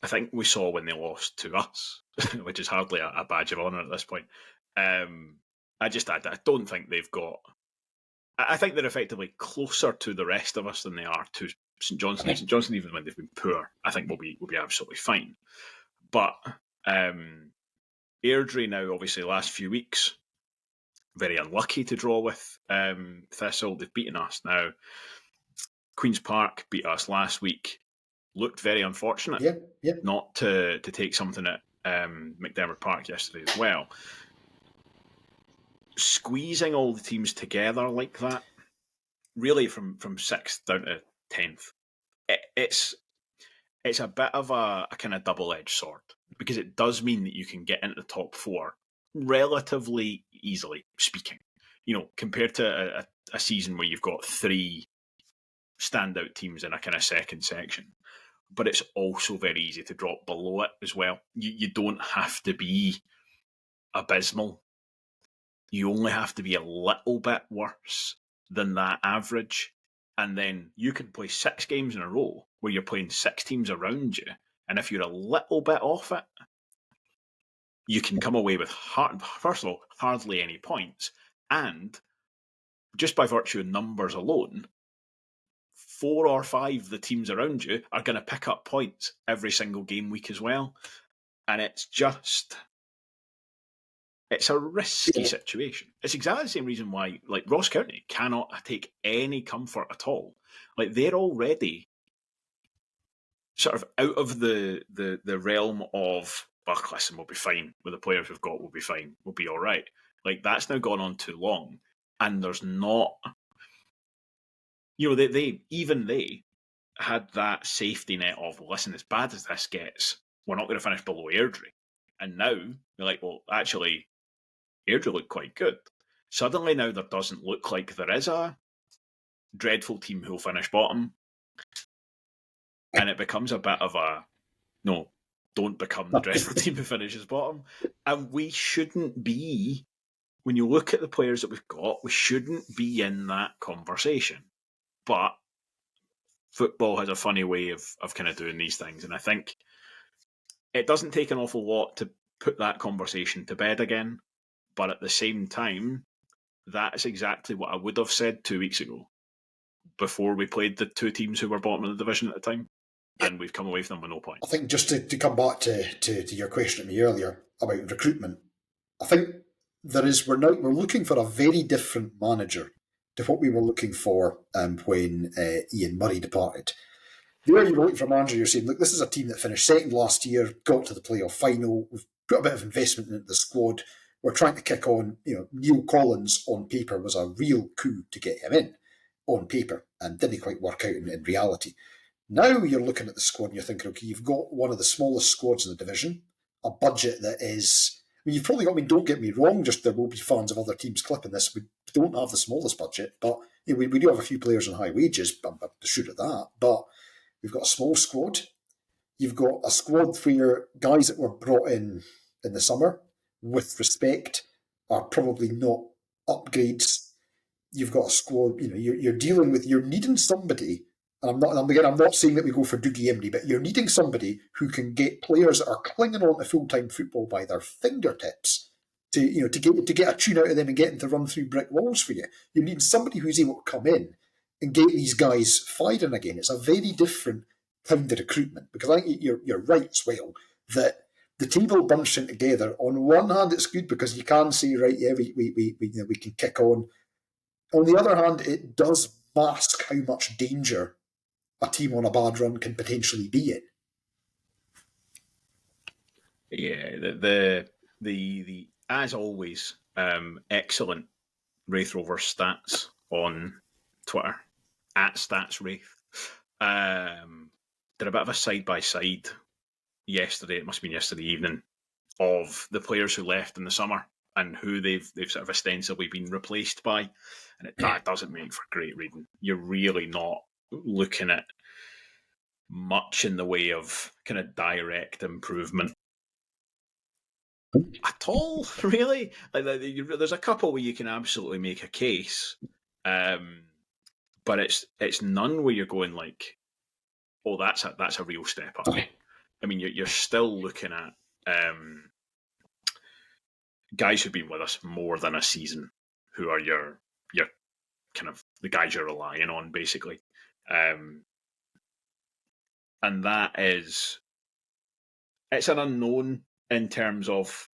I think we saw when they lost to us, which is hardly a badge of honour at this point. I don't think they've got. I think they're effectively closer to the rest of us than they are to St Johnstone. St Johnstone, even when they've been poor, I think will be absolutely fine. But Airdrie now, obviously, last few weeks, very unlucky to draw with Thistle. They've beaten us now. Queen's Park beat us last week. Looked very unfortunate not to take something at McDermott Park yesterday as well. Squeezing all the teams together like that, really from 6th down to 10th, it's a bit of a kind of double-edged sword, because it does mean that you can get into the top 4 relatively easily, speaking. Compared to a season where you've got 3 standout teams in a kind of second section. But it's also very easy to drop below it as well. You don't have to be abysmal. You only have to be a little bit worse than that average. And then you can play 6 games in a row where you're playing 6 teams around you. And if you're a little bit off it, you can come away with, first of all, hardly any points. And just by virtue of numbers alone, 4 or 5 of the teams around you are going to pick up points every single game week as well. And it's a risky situation. It's exactly the same reason why, like, Ross County cannot take any comfort at all. Like, they're already sort of out of the realm of, well, listen, we'll be fine. With the players we've got, we'll be fine. We'll be all right. Like, that's now gone on too long. And there's not... they had that safety net of, listen, as bad as this gets, we're not going to finish below Airdrie. And now they're like, well, actually, Airdrie look quite good. Suddenly now there doesn't look like there is a dreadful team who'll finish bottom. And it becomes a bit of a, no, don't become the dreadful team who finishes bottom. And we shouldn't be, when you look at the players that we've got, we shouldn't be in that conversation. But football has a funny way of kind of doing these things. And I think it doesn't take an awful lot to put that conversation to bed again. But at the same time, that's exactly what I would have said 2 weeks ago, before we played the 2 teams who were bottom of the division at the time. And we've come away from them with no points. I think just to come back to your question to me earlier about recruitment, I think we're looking for a very different manager to what we were looking for when Ian Murray departed. There you were looking for a manager, you're saying, look, this is a team that finished second last year, got to the playoff final, we've put a bit of investment into the squad, we're trying to kick on. Neil Collins on paper was a real coup to get him in on paper, and didn't quite work out in reality. Now you're looking at the squad and you're thinking, okay, you've got one of the smallest squads in the division, a budget that is... I mean, you've probably got... don't get me wrong, just there will be fans of other teams clipping this. We don't have the smallest budget, but we do have a few players on high wages, I'm sure of that, but we've got a small squad. You've got a squad where guys that were brought in the summer, with respect, are probably not upgrades. You've got a squad, you're dealing with... You're needing somebody... And I'm not saying that we go for Dougie Imrie, but you're needing somebody who can get players that are clinging on to full-time football by their fingertips to get a tune out of them and get them to run through brick walls for you. You're needing somebody who's able to come in and get these guys firing again. It's a very different kind of recruitment, because I think you're right as well that the table bunching together. On one hand, it's good because you can say, right, yeah, we can kick on. On the other hand, it does mask how much danger a team on a bad run can potentially be in. Yeah, the as always, excellent Raith Rovers stats on Twitter at StatsWraith. Did a bit of a side by side yesterday. It must have been yesterday evening, of the players who left in the summer and who they've sort of ostensibly been replaced by, and that doesn't make for great reading. You're really not looking at much in the way of kind of direct improvement at all, really. Like, there's a couple where you can absolutely make a case, but it's none where you're going like, oh, that's a real step up. I mean, you're still looking at guys who've been with us more than a season, who are your kind of the guys you're relying on, basically, and that is, it's an unknown in terms of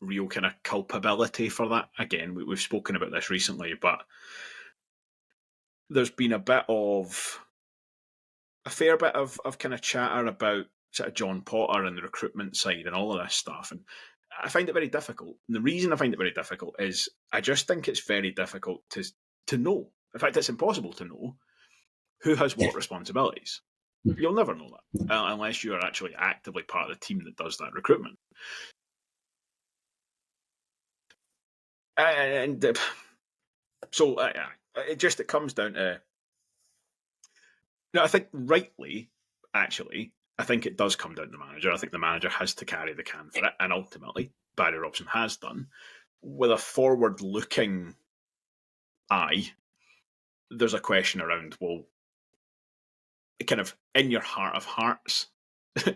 real kind of culpability for that. Again, we've spoken about this recently, but there's been a fair bit of kind of chatter about sort of John Potter and the recruitment side and all of this stuff, and I find it very difficult. And the reason I find it very difficult is I just think it's very difficult to know. In fact, it's impossible to know who has what responsibilities. You'll never know that unless you are actually actively part of the team that does that recruitment. And so it comes down to, I think rightly, actually, I think it does come down to the manager. I think the manager has to carry the can for it, and ultimately Barry Robson has done. With a forward-looking eye, there's a question around, well, kind of in your heart of hearts,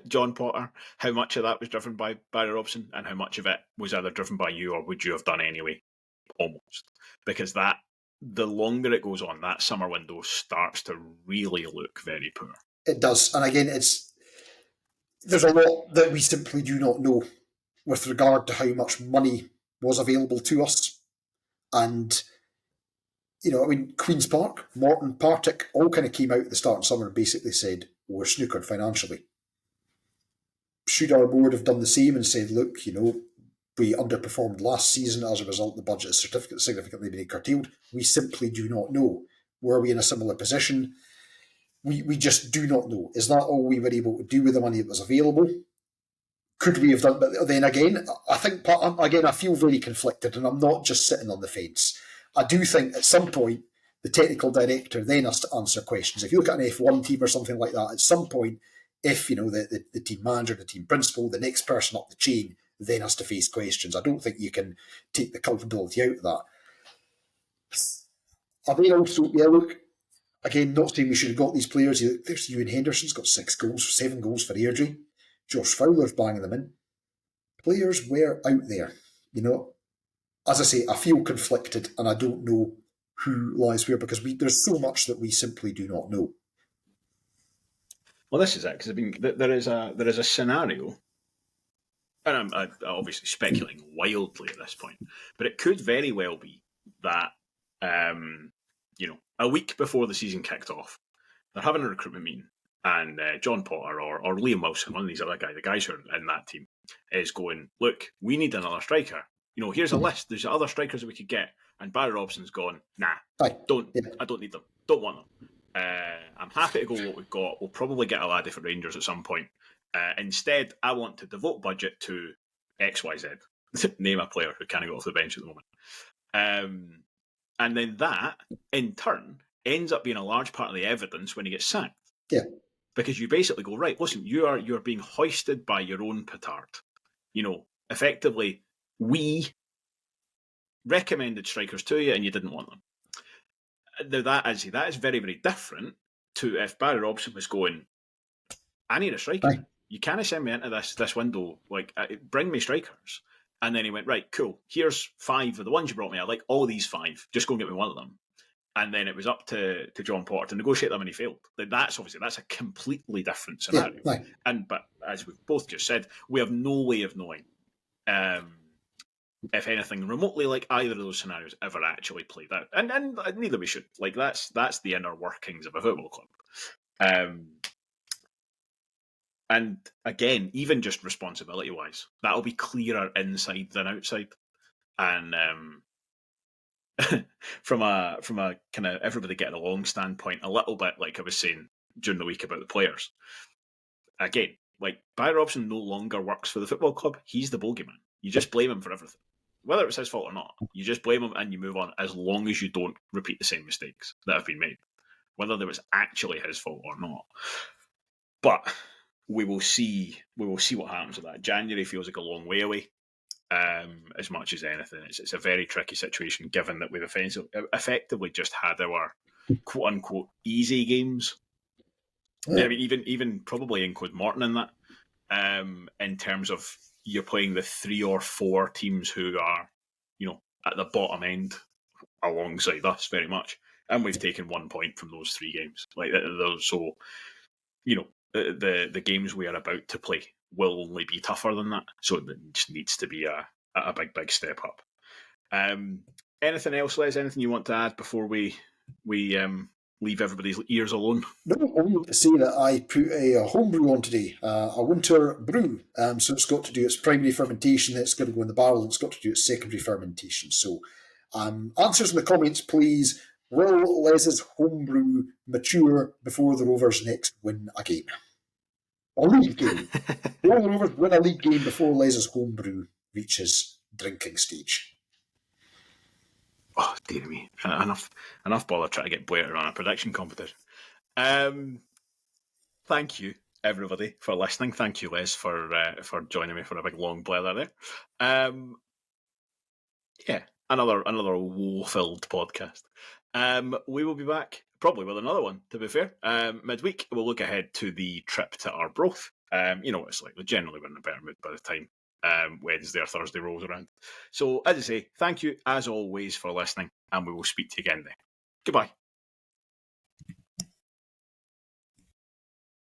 John Potter, how much of that was driven by Barry Robson and how much of it was either driven by you or would you have done anyway? Almost. Because that, the longer it goes on, that summer window starts to really look very poor. It does. And again, there's a lot that we simply do not know with regard to how much money was available to us. And, Queen's Park, Morton, Partick all kind of came out at the start of summer and basically said, we're snookered financially. Should our board have done the same and said, look, we underperformed last season, as a result the budget has significantly been curtailed? We simply do not know. Were we in a similar position? We just do not know. Is that all we were able to do with the money that was available? Could we have done? But then again, I feel very conflicted, and I'm not just sitting on the fence. I do think at some point the technical director then has to answer questions. If you look at an F1 team or something like that, at some point, if the team manager, the team principal, the next person up the chain then has to face questions. I don't think you can take the culpability out of that. Are they also, look, again, not saying we should have got these players. There's Ewan Henderson's got 7 goals for Airdrie. Josh Fowler's banging them in. Players were out there. As I say, I feel conflicted and I don't know who lies where, because there's so much that we simply do not know. Well, this is it, because there is a scenario, and I'm obviously speculating wildly at this point, but it could very well be that a week before the season kicked off, they're having a recruitment meeting, and John Potter or Liam Wilson, one of these other guys, the guys who are in that team, is going, look, we need another striker. Here's a list. There's other strikers that we could get. And Barry Robson's gone, nah, I don't need them. Don't want them. I'm happy to go with what we've got. We'll probably get a laddie for Rangers at some point. Instead, I want to devote budget to XYZ. Name a player who can't go off the bench at the moment. And then that, in turn, ends up being a large part of the evidence when he gets sacked. Yeah. Because you basically go, right, listen, you're being hoisted by your own petard. Effectively, we recommended strikers to you and you didn't want them. Now that is very, very different to if Barry Robson was going, I need a striker. Right. You can't send me into this window, bring me strikers. And then he went, right, cool, here's 5 of the ones you brought me. I like all these 5. Just go and get me one of them. And then it was up to John Potter to negotiate them, and he failed. That's a completely different scenario. Yeah, right. But as we've both just said, we have no way of knowing if anything remotely like either of those scenarios ever actually played out. And neither we should. That's the inner workings of a football club. And again, even just responsibility-wise, that'll be clearer inside than outside. And from a kind of everybody getting along standpoint, a little bit like I was saying during the week about the players. Again, like Barry Robson no longer works for the football club. He's the bogeyman. You just blame him for everything. Whether it's his fault or not, you just blame him and you move on, as long as you don't repeat the same mistakes that have been made, whether there was actually his fault or not. But we will see what happens with that. January feels like a long way away. As much as anything, it's a very tricky situation, given that we've effectively just had our quote unquote easy games. I mean, even probably include Morton in that. In terms of you're playing the 3 or 4 teams who are, at the bottom end alongside us very much, and we've taken 1 point from those 3 games. So, the games we are about to play will only be tougher than that. So it just needs to be a big step up. Anything else, Les? Anything you want to add before we leave everybody's ears alone? No, I want to say that I put a homebrew on today, a winter brew. So it's got to do its primary fermentation, it's got to go in the barrel, and it's got to do its secondary fermentation. So answers in the comments, please. Will Les's homebrew mature before the Rovers next win a game? A league game. Will the Rovers win a league game before Les's homebrew reaches drinking stage? Oh, dear me. Enough bother trying to get Blair on a prediction competition. Thank you, everybody, for listening. Thank you, Les, for joining me for a big long blather there. Yeah, another woe-filled podcast. We will be back probably with another one, to be fair. Midweek, we'll look ahead to the trip to Arbroath. It's like generally we're in a better mood by the time Wednesday or Thursday rolls around. So, as I say, thank you, as always, for listening, and we will speak to you again then. Goodbye.